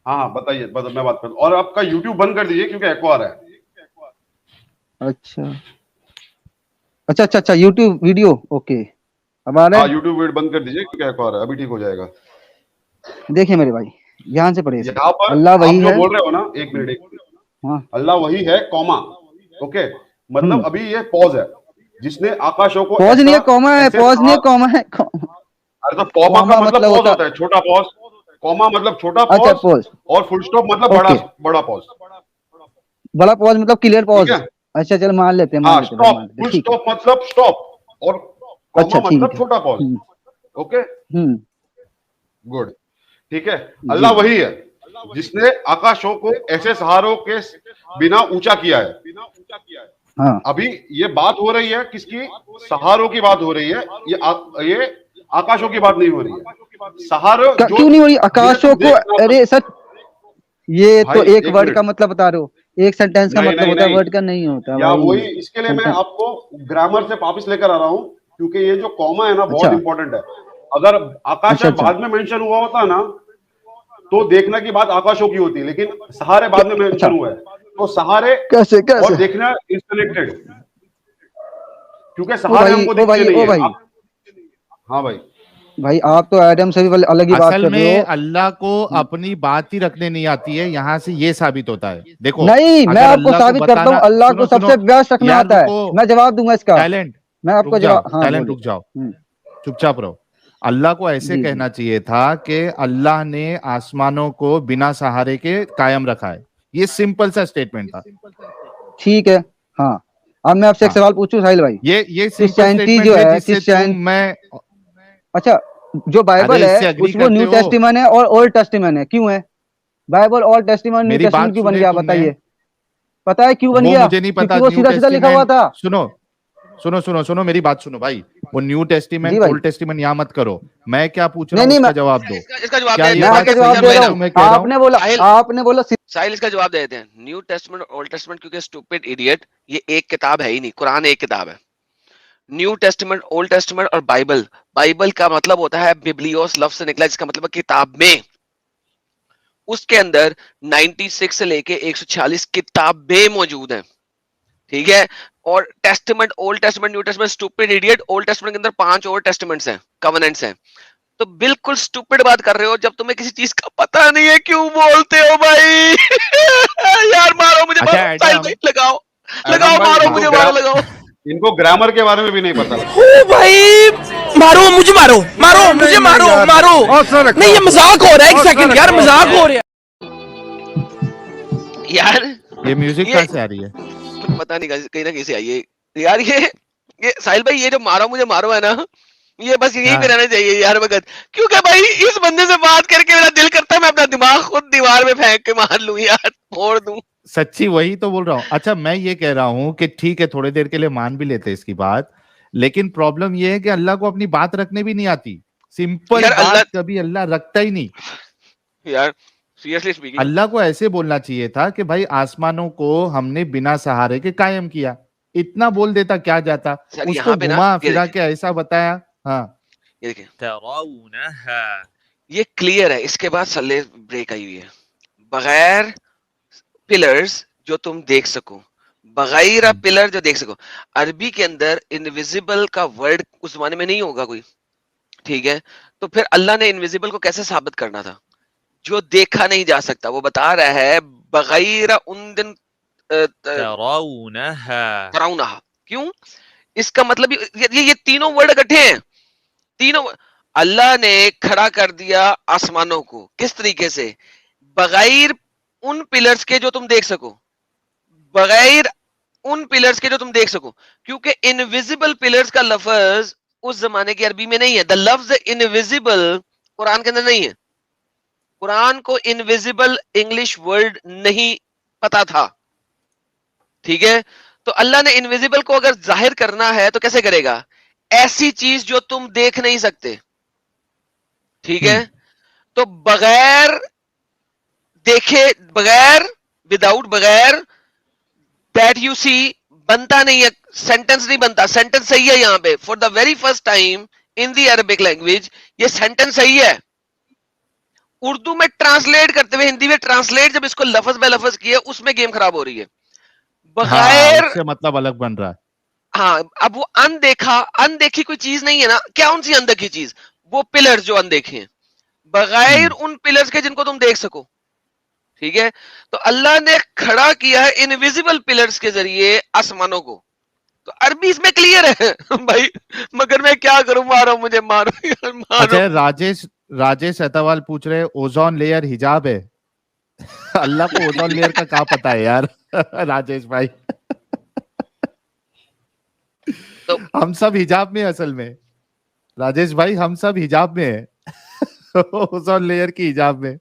हाँ हाँ बताइए, मैं बात करूँ, और आपका यूट्यूब बंद कर दीजिए क्योंकि एको आ रहा है। अच्छा अच्छा अच्छा अच्छा, यूट्यूब वीडियो, ओके हमारे हाँ यूट्यूब वीडियो बंद कर दीजिए क्योंकि एक और है, अभी ठीक हो जाएगा। देखिए मेरे भाई, ध्यान से पढ़िए। यहाँ पर अल्लाह आप वही जो है। बोल रहे हो ना, एक मिनट हाँ। अल्लाह वही है कॉमा, ओके, मतलब अभी ये पॉज है जिसने आकाशों को पॉज नहीं है, कॉमा है। ऐसे पॉज नहीं है, कॉमा है। अरे तो कॉमा कॉमा का मतलब मतलब पॉज होता है, छोटा पॉज। कॉमा मतलब छोटा अच्छा पॉज, पॉज, और फुल स्टॉप मतलब बड़ा ओके। बड़ा पॉज। बड़ा पॉज मतलब क्लियर ठीक पॉज। है, अच्छा चल मान लेते हैं, मान हाँ लेते हैं भाई, स्टॉप, मान लेते फुल हैं, ठीक है। स्टॉप मतलब स्टॉप, और अच्छा कॉमा ठीक मतलब है। छोटा पॉज, ओके हम्म। गुड, ठीक है। जी अल्लाह वही है जिसने आकाशों को ऐसे सहारों के बिना ऊंचा किया है। हाँ। अभी ये बात हो रही है किसकी? सहारों की बात हो रही है, ये आकाशों की बात नहीं हो रही है। सहारे जो क्यों नहीं हो रही जिन्हें आकाशों तुम को? देखना, अरे सर, ये भाई तो एक एक वर्ड का मिनट, मतलब बता रहे हो, एक सेंटेंस का नहीं मतलब नहीं होता है, नहीं, वर्ड का नहीं होता या भाई। वही, इसके लिए मैं सेंटेंस। आपको ग्रामर से वापिस लेकर आ रहा हूं, क्योंकि ये जो कॉमा है ना बहुत अच्छा इंपॉर्टेंट है। अगर आकाश अच्छा अच्छा बाद में मेंशन हुआ होता ना, तो देखना की बात आकाशों की होती, लेकिन सहारे बाद में अच्छा। मेंशन हुआ है, तो सहारे कैसे और कैसे? देखना इज कनेक्टेड, क्योंकि ओ सहारे भाई, हमको ओ दिखते भाई, नहीं ओ है भाई, आप। हाँ भाई, भाई आप तो एडम से भी अलग ही बात असल कर रहे में हो। अल्लाह को अपनी बात ही रखने नहीं आती है, यहां से ये साबित होता है। देखो, नहीं, मैं अगर आपको अल्लाह को साबित करता हूँ, बताना, अल्लाह को सुनो सबसे सुनो बेस्ट रखना यार, आता है। रुको, मैं जवाब दूंगा इसका। टैलेंट, मैं रुक आपको जाओ, जवाब, हाँ टैलेंट बोलिए। रुक जाओ, चुपचाप रहो। अल्लाह को ऐसे जी जी कहना चाहिए था कि अल्लाह ने आसमानों को बिना सहारे के कायम रखा है। ये सिंपल सा स्टेटमेंट था। ठीक है। हाँ, अब मैं आपसे एक हाँ, सवाल पूछूं साहिल भाई। ये सिंपल क्रिश्चियनिटी स्टेटमेंट जो है है, जिससे तुम मैं, अच्छा, जो बाइबल अरे है इससे एग्री उसको करते न्यू हो? टेस्टिमन है और ओल्ड टेस्टिमन है, क्यों है? बाइबल ओल्ड टेस्टिमन न्यू मेरी टेस्टिमन बात क्यों बन सुने गया तुमने? बताइए? पता है क्यों बन वो गया? मुझे नहीं क्योंकि पता। वो न्यू सीधा सीधा लिखा हुआ टेस्टिमेंट, था। सुनो सुनो सुनो सुनो, मेरी बात सुनो भाई। वो न्यू जी टेस्टिमेंट भाई। ओल्ड टेस्टिमेंट यहाँ मत करो। मैं क्या पूछ रहा नहीं हूँ नहीं, मैं उसका जवाब दो। इसका जवाब क्या दे ये मैं देते बात आपको हैं जवाब सही दे है रहा जो हूँ। मैं कह रहा हूँ? आपने बोला साहिल इसका जवाब दे देते हैं। न्यू टेस्टमेंट ओल्ड टेस्टमेंट क्योंकि स्टूपिड इडियट, ये एक किताब है ही नहीं, कुरान एक किताब है। न्यू टेस्टमेंट, ओल्ड टेस्टमेंट और बाइबल, बाइबल का मतलब होता है बिब्लियोस लफ्ज से निकला, जिसका मतलब है किताब में। उसके अंदर 96 से लेके 146 किताबें मौजूद हैं, ठीक है। और testament, old testament, new testament, stupid idiot, old testament के अंदर 5 और टेस्टमेंट्स हैं, कवेनेंट्स हैं। तो बिल्कुल स्टूपिड बात कर रहे हो जब तुम्हें किसी चीज का पता नहीं है, क्यों बोलते हो भाई? यार मारो मुझे, अच्छा मारो साहिल एडम, भाई, लगाओ एडम लगाओ, भाई मारो हाँ, मुझे, मारो, लगाओ। इनको ग्रामर के बारे में भी नहीं पता। ओ भाई, मारो मुझे, मारो मारो मुझे, मारो मारो। नहीं ये मजाक हो रहा है, एक सेकंड यार, मजाक हो रहा है यार ये म्यूजिक ये कहाँ से आ रही है? पता नहीं कहीं ना कहीं से आई है यार। ये साहिल भाई, ये जो मारो मुझे मारो है ना, ये बस यहीं पे हाँ, रहना चाहिए यार वक्त। क्योंकि भाई इस बंदे से बात करके मेरा दिल करता है मैं अपना दिमाग खुद दीवार में फेंक के मार लूं यार, फोड़ दूं। सच्ची वही तो बोल रहा हूँ। अच्छा, मैं ये कह रहा हूँ कि ठीक है, थोड़ी देर के लिए मान भी लेते हैं इसकी बात, लेकिन प्रॉब्लम ये है कि अल्लाह को अपनी बात रखने भी नहीं आती। सिंपल यार अल्लाह, बात कभी अल्लाह रखता ही नहीं। यार सीरियसली स्पीकिंग, अल्लाह को ऐसे बोलना चाहिए था कि भाई आसमानों को हमने बिना सहारे के कायम किया। इतना बोल देता, क्या जाता। सर उसको यहाँ पे ना घुमा ये फिरा देखिए, के ऐसा बताया। हाँ, ये देखिए, ये क्लियर है। इसके बाद सल्ले ब्रेक आई हुई है। बगैर पिलर्स जो तुम देख सको, बगैर पिलर जो देख सको। अरबी के अंदर इनविजिबल का वर्ड उस जमाने में नहीं होगा कोई, ठीक है। तो फिर अल्लाह ने इनविजिबल को कैसे साबित करना था? जो देखा नहीं जा सकता। वो बता रहा है बगैर उन दिन तराउनहा। क्यों? इसका मतलब ये तीनों वर्ड इकट्ठे हैं। तीनों, अल्लाह ने खड़ा कर दिया आसमानों को किस तरीके से? बगैर उन पिलर्स के जो तुम देख सको, बगैर उन पिलर्स के जो तुम देख सको। क्योंकि इनविजिबल पिलर्स का लफ्ज उस जमाने की अरबी में नहीं है। द लफ्ज इनविजिबल कुरान के अंदर नहीं है। कुरान को इनविजिबल इंग्लिश वर्ड नहीं पता था, ठीक है। तो अल्लाह ने इनविजिबल को अगर जाहिर करना है तो कैसे करेगा? ऐसी चीज जो तुम देख नहीं सकते, ठीक है। तो बगैर देखे, बगैर, विदाउट, बगैर दैट यू सी बनता नहीं है, सेंटेंस नहीं बनता। सेंटेंस सही है यहां पे, for the very first time in the Arabic language ये सेंटेंस सही है। उर्दू में ट्रांसलेट करते हुए, हिंदी में ट्रांसलेट जब इसको लफ्ज बाय लफ्ज किया, उसमें गेम खराब हो रही है। हाँ, बगैर, उससे मतलब अलग बन रहा है। हाँ, अब वो अनदेखी कोई चीज नहीं है ना, क्या उनसी अनदेखी चीज, वो पिलर्स जो अनदेखे हैं, बगैर उन पिलर्स के जिनको तुम देख सको, ठीक है। तो अल्लाह ने खड़ा किया है इनविजिबल पिलर्स के जरिए आसमानों को, तो अरबी इसमें क्लियर है भाई, मगर मैं क्या करूं, मारो मुझे, मारो यार, मारो। अच्छा, राजेश अतवाल पूछ रहे ओजोन लेयर हिजाब है। अल्लाह को ओजोन लेयर का क्या पता है यार। राजेश भाई, तो हम सब हिजाब में हैं असल में। राजेश भाई, हम सब हिजाब में हैं। ओजोन लेयर की हिजाब में।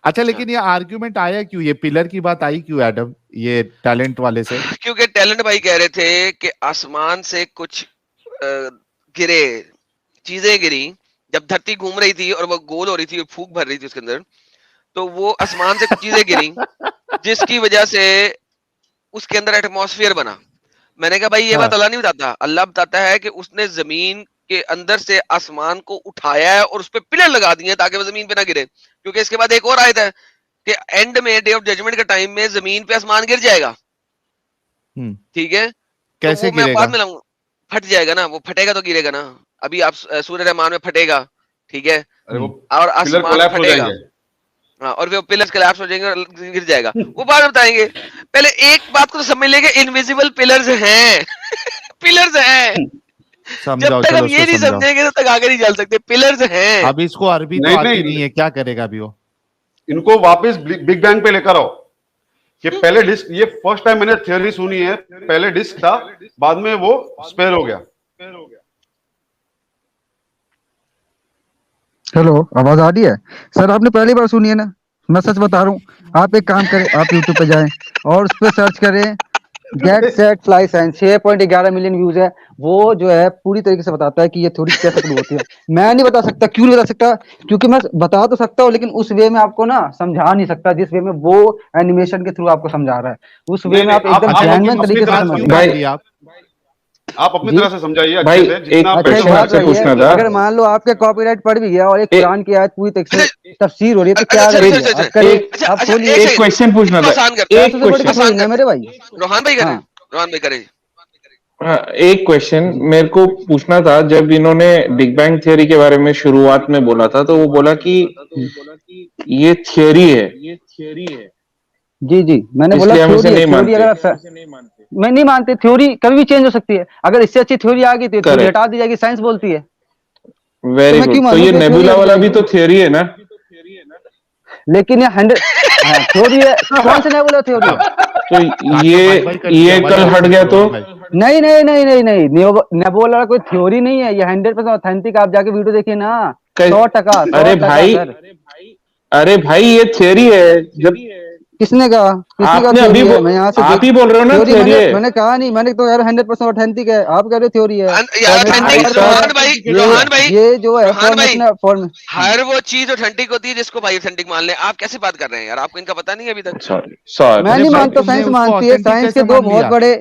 अच्छा, लेकिन ये आर्ग्यूमेंट आया क्यों, ये पिलर की बात आई क्यों एडम, ये टैलेंट वाले से? क्योंकि टैलेंट भाई कह रहे थे कि आसमान से कुछ गिरे, चीजें गिरी, जब धरती घूम रही थी और वो गोल हो रही थी, फूक भर रही थी उसके अंदर, तो वो आसमान से कुछ चीजें गिरी जिसकी वजह से उसके अंदर एटमॉस्फेयर बना। मैंने कहा भाई ये बात अल्लाह नहीं बताता, अल्लाह बताता है कि उसने जमीन के अंदर से आसमान को उठाया है और उस पर पिलर लगा दिए ताकि वो जमीन पे ना गिरे, क्योंकि इसके बाद एक और आयत है कि एंड में, डे ऑफ जजमेंट के टाइम में जमीन पे आसमान गिर जाएगा, ठीक है। कैसे तो वो मैं गिरेगा? बाद में लाऊंगा, फट जाएगा ना, वो फटेगा तो गिरेगा ना। अभी आप सूर्य रहमान में फटेगा, ठीक है, अरे वो और पिलर आसमान कोलैप्स हो फटेगा, जाएंगे। हाँ, और वो पिलर्स कोलैप्स हो जाएंगे और गिर जाएगा, वो बाद में बताएंगे। पहले एक बात को तो समझ लेंगे, इनविजिबल पिलर्स हैं। पिलर्स हैं, जब समझाओ, तक चलो हम ये उसको नहीं समझाओ। समझेंगे तब तक आगे नहीं चल सकते। पिलर्स हैं। अब इसको अरबी तो नहीं आती नहीं, नहीं है, क्या करेगा अभी वो? इनको वापस बिग बैंग पे लेकर आओ। ये पहले डिस्क, ये फर्स्ट टाइम मैंने थ्योरी सुनी है, पहले डिस्क था, बाद में वो स्पेयर हो गया। हेलो, आवाज आ रही है? सर आपने पहली बार सुनी है ना, मैं सच बता रहा हूँ। आप एक काम करें, आप यूट्यूब पे जाएं और उस पर सर्च करें get set fly science, 6.11 million views है। वो जो है पूरी तरीके से बताता है कि ये थ्योरी कैसे प्रूव होती है। मैं नहीं बता सकता, क्यों नहीं बता सकता, क्योंकि मैं बता तो सकता हूँ लेकिन उस वे में आपको ना समझा नहीं सकता जिस वे में वो एनिमेशन के थ्रू आपको समझा रहा है। उस वे नहीं में नहीं, आप एकदम आप जेन्युइन अपनी तरीके से तरह समझ से लें। समझाइए, आप अपनी जी? तरह से समझाइए भाई, अच्छे से, एक जितना आप अच्छा, एक क्वेश्चन बात आपसे रही है, पूछना था। अगर मान लो आपके कॉपीराइट पड़ भी गया और एक ए- कुरान की आयत पूरी तरीके अच्छा से तफसीर हो रही है तो अच्छा क्या अच्छा रह अच्छा गया? अच्छा आप करिए, अच्छा आप अच्छा, खोलिए। एक एक सेकंड, क्वेश्चन पूछना इसको था, आसान करते हैं, एक पैसों से बड़ी कुछ क्वेश्चन, नहीं आसान ना करते मेरे भाई। हैं। रोहान भाई करे, हाँ रोहान भाई करे। एक क्वेश्चन मेरे को पूछना था। जब इन्होंने बिग बैंग थियरी के बारे में शुरुआत में बोला था तो वो बोला कि ये थियरी है, जी जी, मैंने बोला इसलिए हम इसे थ्योरी है। नहीं थ्योरी मानते। अगर मैं नहीं मानते, थ्योरी कभी भी चेंज हो सकती है। अगर इससे अच्छी थ्योरी आ गई तो थ्योरी करेक्ट, हटा दी जाएगी, साइंस बोलती है। तो वेरी मैं क्यों गुड। तो मानूं ये कि थ्योरी नेबुला हट वाला भी जाएगी? तो थियरी है ना? लेकिन ये 100 हाँ थ्योरी है। कौन से नेबुला थ्योरी है? तो काका ये भाई भाई कर दिया ये भाई, कल हट आपने गया तो? रोहन भाई। नहीं नहीं नहीं नहीं नहीं, नेबुला कोई थ्योरी नहीं है, ये 100% ऑथेंटिक। आप जाके वीडियो देखिए ना, कै- 100%, अरे 100% भाई, सर। अरे भाई, ये थियरी है। जब किसने कहा? किसने कहा आपने थ्योरी है? मैं यहाँ से आप ही बोल रहे हो ना थ्योरी थियरी मैंने है। मैंने कहा नहीं, मैंने तो यार 100% ऑथेंटिक है। आप कह रहे हो थ्योरी है। यार फॉर्मेशन भाई ऑथेंटिक, वर्क है रोहान भाई, ये रोहान भाई, ये जो है रोहान भाई, फॉर्मेशन फॉर्म। हर वो चीज ऑथेंटिक होती है जिसको भाई ऑथेंटिक मान ले। आप कैसे बात कर रहे हैं यार, आपको इनका पता नहीं है अभी तक। सॉरी सॉरी मैं अरे नहीं भाई, मानता, तुमने साइंस उसको मानती है। ऑथेंटिक साइंस के कैसे दो मान बहुत लिया? बड़े।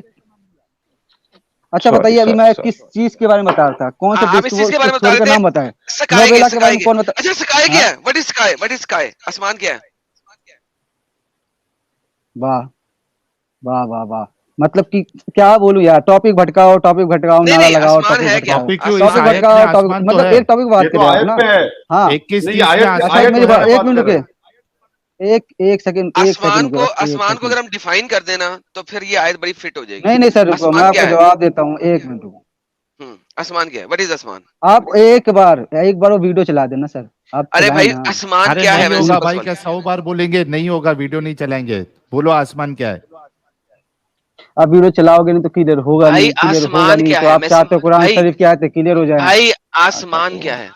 अच्छा सॉरी बताइए, अभी सॉरी मैं सॉरी किस चीज के बारे में बता रहा था? कौन से आप इस चीज के बारे में बता थ्योरी का रहे नाम थे, बताएं? स्काई नोबेला के बारे स्काई में कौन बता? अच्छा स्काई हाँ? क्या है, what is sky, what is sky, आसमान क्या है? वाह वाह वाह वाह। मतलब कि क्या बोलूं यार, टॉपिक भटकाओ, टॉपिक भटकाओ, नहीं नारा नहीं, लगाओ, आसमान टॉपिक है क्या, भटकाओ, टॉपिक क्यों, इस आसमान, टॉपिक आयत में भटकाओ, टॉपिक आसमान तो मतलब है। एक टॉपिक बात ये तो करें आप आयत ना। पे है, हाँ 21-30 में आयत अच्छा, आसमान एक आयत तो मेरी है। बात, एक बात मिनट कर रहे रुके, हैं। एक सेकंड, एक सेकंड रुके बस, एक आसमान को सेकंड। अगर हम डिफाइन कर देना तो फिर ये आयत बड़ी फिट हो जाएगी। नहीं नहीं सर रुको, मैं आसमान क्या आपको है? जवाब देता हूँ, एक मिनट रुको। आसमान क्या है, व्हाट इज आसमान? आप एक बार वो वीडियो चला देना सर, आप अरे चलाएं भाई ना। आसमान अरे क्या है, नहीं मैं होगा सिंपल भाई, सवाल। क्या 100 बार बोलेंगे? नहीं होगा, वीडियो नहीं चलाएंगे। बोलो आसमान क्या है? आप वीडियो चलाओगे नहीं तो क्लियर होगा भाई नहीं, क्लियर होगा आसमान नहीं क्या तो है, आप चाहते हो कुरान भाई शरीफ की आयतें क्लियर हो जाए। भाई आसमान क्या है?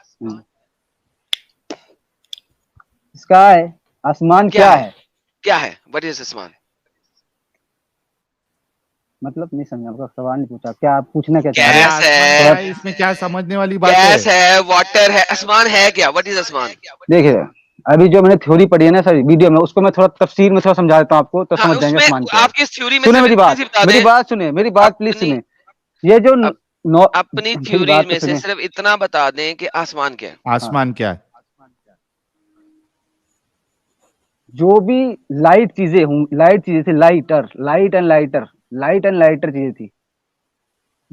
स्काई, आसमान क्या है? क्या है, व्हाट इज आसमान? मतलब नहीं समझा, आपका सवाल नहीं पूछा, क्या आप पूछना क्या चाह अरे रहे गैस हैं? आसमान है, क्या थोड़ा है, इसमें क्या समझने वाली बात है? गैस है, वाटर है, आसमान है क्या, व्हाट इज आसमान? देखिए, अभी जो मैंने थ्योरी पढ़ी है ना सर वीडियो में, उसको मैं थोड़ा तफसीर में थोड़ा समझा देता हूँ आपको, तो हाँ, समझ जाएंगे उसमें आसमान क्या है। आपकी इस थ्योरी में सुने सिर्फ मेरी इतनी बात, सी बता मेरी दें, बात सुने, मेरी बात प्लीज अपनी सुने। ये जो अप, नो अपनी मेरी थ्योरी बात तो में से सुने। सिर्फ इतना बता दें कि आसमान क्या है। आसमान क्या है? जो भी लाइट चीजें थी, लाइट एंड लाइटर चीजें थी,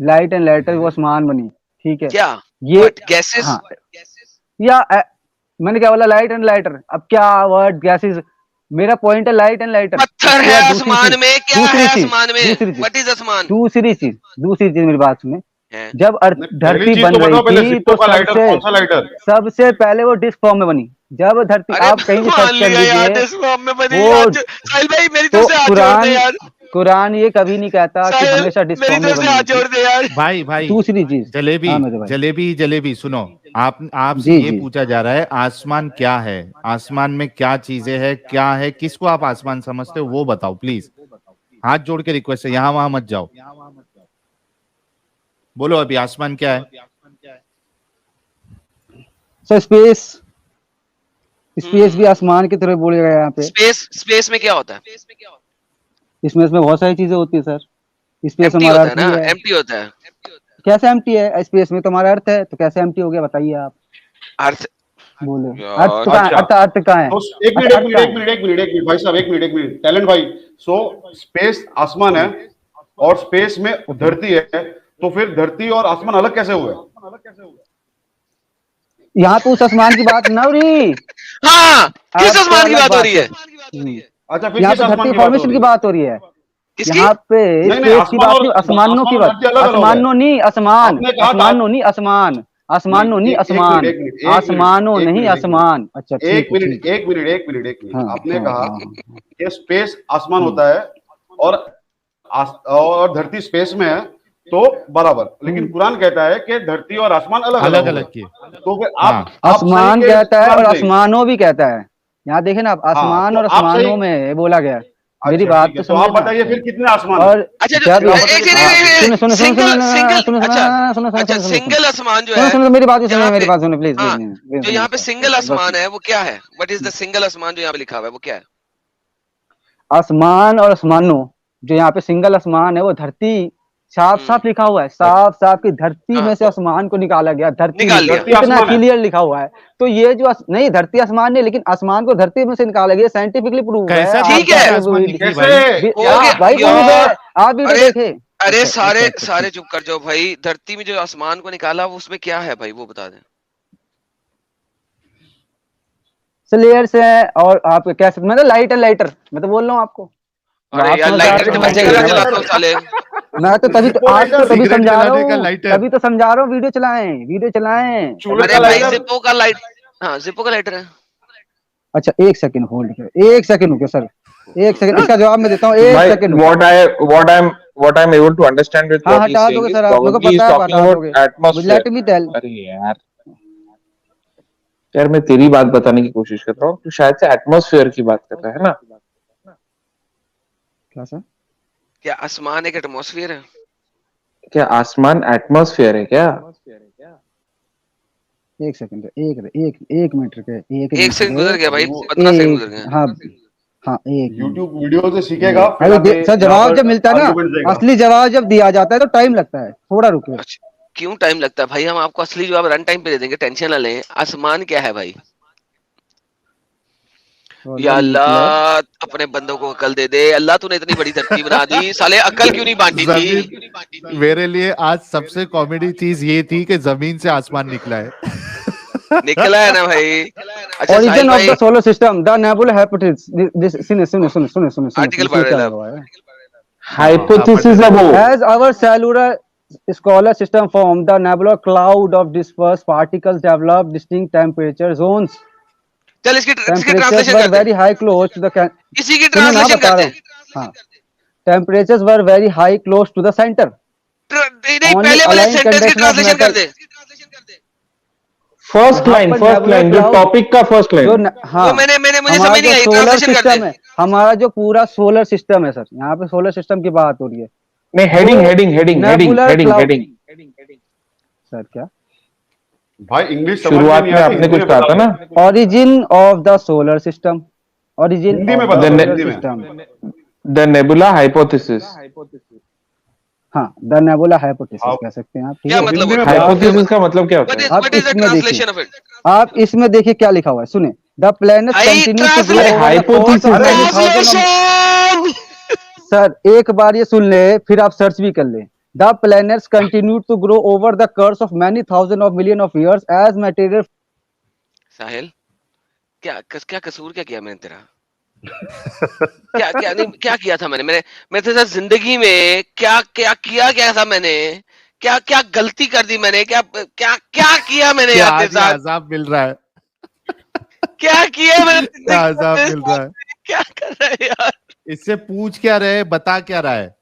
लाइट एंड लाइटर वो आसमान बनी, ठीक है। क्या ये गैसेस? हाँ या मैंने क्या बोला, लाइट एंड लाइटर, अब क्या वर्ड गैसेस, मेरा पॉइंट है लाइट एंड लाइटर। पत्थर है आसमान में, क्या है आसमान में? व्हाट इज आसमान? दूसरी चीज मेरी बात सुने, है। जब धरती बन रही थी तो सबसे पहले वो डिस्क फॉर्म में बनी। जब धरती, आप कहीं भी सर्च कर लीजिए वो, तो कुरान ये कभी नहीं कहता कि हमेशा डिस्क फॉर्म में बनी। भाई दूसरी चीज, जलेबी सुनो, आपसे ये पूछा जा रहा है आसमान क्या है, आसमान में क्या चीजें हैं, क्या है, किसको आप आसमान समझते हो वो बताओ प्लीज। हाथ जोड़ के रिक्वेस्ट है, यहाँ वहां मत जाओ, बोलो अभी आसमान क्या है? सर स्पेस भी आसमान की तरह बोलेगा यहाँ पे। स्पेस में क्या होता है? इसमें बहुत सारी चीजें होती है सर। स्पेस हमारा अर्थ है, एम्प्टी होता है। कैसे एम्प्टी है? स्पेस में तो हमारा अर्थ है, तो कैसे एम्प्टी हो गया बताइए आप। अर्थ बोले अर्थ कहाँ है? एक मिनट भाई साहब, एक मिनट टैलेंट भाई। सो स्पेस आसमान है और स्पेस में धरती है, तो फिर धरती और आसमान अलग कैसे हुए? यहाँ पे उस आसमान की बात ना हो रही। हाँ, किस आसमान की बात हो रही है? अच्छा, फिर यहाँ पे धरती फॉर्मेशन की बात हो रही है। यहाँ पे स्पेस की बात नहीं, आसमानों की बात। आसमानों नहीं आसमान। अच्छा एक मिनट आपने कहा कि स्पेस आसमान होता है और धरती स्पेस में है, तो बराबर। लेकिन कुरान कहता है कि धरती और आसमान अलग अलग की, तो फिर आप आसमान कहता है और आसमानों भी कहता है। यहाँ देखे ना, आसमान और आसमानों में बोला गया। मेरी बात तो आप बताइए फिर कितने आसमान? और सिंगल आसमान जो है, मेरी बात सुनो प्लीज। जो यहाँ पे सिंगल आसमान है वो क्या है? व्हाट इज द सिंगल आसमान जो यहाँ पे लिखा हुआ है वो क्या है? आसमान और आसमानों, जो यहाँ पे सिंगल आसमान है वो धरती, साफ लिखा हुआ है, साफ की धरती में से आसमान को निकाला गया। धरती इतना क्लियर लिखा हुआ है। तो ये जो नहीं, धरती आसमान नहीं, लेकिन आसमान को धरती में से निकाला गया, साइंटिफिकली प्रूव है। ठीक है भाई, आप भी देखे। अरे सारे चुप कर जाओ भाई। धरती में जो आसमान को निकाला वो उसमें क्या है भाई, वो बता दें। लेयर्स है, और आप कह सकते, मतलब लाइट एंड लाइटर, मैं तो बोल रहा हूँ आपको। अरे यार, लाइटर तो बच्चे घर चलाते हो साले। मैं तो तभी समझा रहा हूँ, वीडियो चलाएं। अरे भाई जिप्पो का लाइटर है। अच्छा एक सेकंड होल्ड करो, एक सेकंड रुको सर, एक सेकंड, इसका जवाब मैं देता हूँ। एक second. what I'm able to understand with what he's saying is probably he's talking about atmosphere. अरे यार मैं तेरी बात बताने की कोशिश कर रहा हूँ, तो शायद से एटमॉस्फेयर की बात कर रहा है ना? क्या सर? क्या आसमान एक एटमॉस्फेयर है? क्या आसमान एटमॉस्फेयर है क्या? एक सेकंड, एक मिनट रुके, एक सेकंड गुजर गया भाई, 15 सेकंड गुजर गया। हाँ एक YouTube वीडियो से सीखेगा। सर जवाब जब मिलता है ना, असली जवाब जब दिया जाता है तो टाइम लगता है, थोड़ा रुको। क्यों टाइम लगता है भाई? हम आपको असली जवाब रन टाइम पे दे देंगे, टेंशन ना लें। आसमान क्या है भाई? या अल्लाह अपने बंदों को अकल दे दे। अल्लाह तूने इतनी बड़ी धरती बना दी, साले अकल क्यों नहीं बांटी थी? मेरे लिए आज सबसे कॉमेडी चीज ये थी कि जमीन से आसमान निकला है। निकला है ना भाई। अच्छा, origin of the solar system, the nebula hypothesis. सुनो आर्टिकल पढ़ रहा है। हाइपोथेसिस है वो। As our cellular solar system formed, the nebular cloud of dispersed particles developed distinct temperature zones. चल इसकी ट्रांसलेशन करते हैं। Very high close to the इसी की ट्रांसलेशन करते हैं। हाँ, temperatures were very high close to the center. पहले वाले सेंटेंस की ट्रांसलेशन कर दे। फर्स्ट लाइन जो टॉपिक का फर्स्ट लाइन। हाँ, मुझे समझ नहीं आई, ट्रांसलेशन कर दे। हमारा जो पूरा सोलर सिस्टम है सर, यहाँ पे सोलर सिस्टम की बात हो रही है। नहीं, हेडिंग सर क्या भाई इंग्लिश शुरुआत में आपने कुछ कहा था ना, origin of the solar system, origin Hindi में बता, हिंदी में द नेबुला हाइपोथेसिस। हाँ, द नेबुला हाइपोथेसिस कह सकते हैं आप। क्या मतलब? हाइपोथेसिस का मतलब क्या होता है? आप इसमें देखिए क्या लिखा हुआ है, सुने। The planet continue to grow. Hypothesis sir एक बार ये सुन ले, फिर आप सर्च भी कर ले। The planets continue to grow over the course of many thousand of million of years as material. साहिल, क्या कसूर क्या किया मैंने तेरा? क्या किया था मैंने तेरे साथ जिंदगी में क्या था मैंने? क्या गलती कर दी मैंने? क्या किया मैंने यार तेरे साथ? अजाब मिल रहा है, क्या किया मैंने? क्या अजाब मिल रहा है, क्या कर रहा है यार? इससे पूछ क्या रहे, बता क्या रहा है?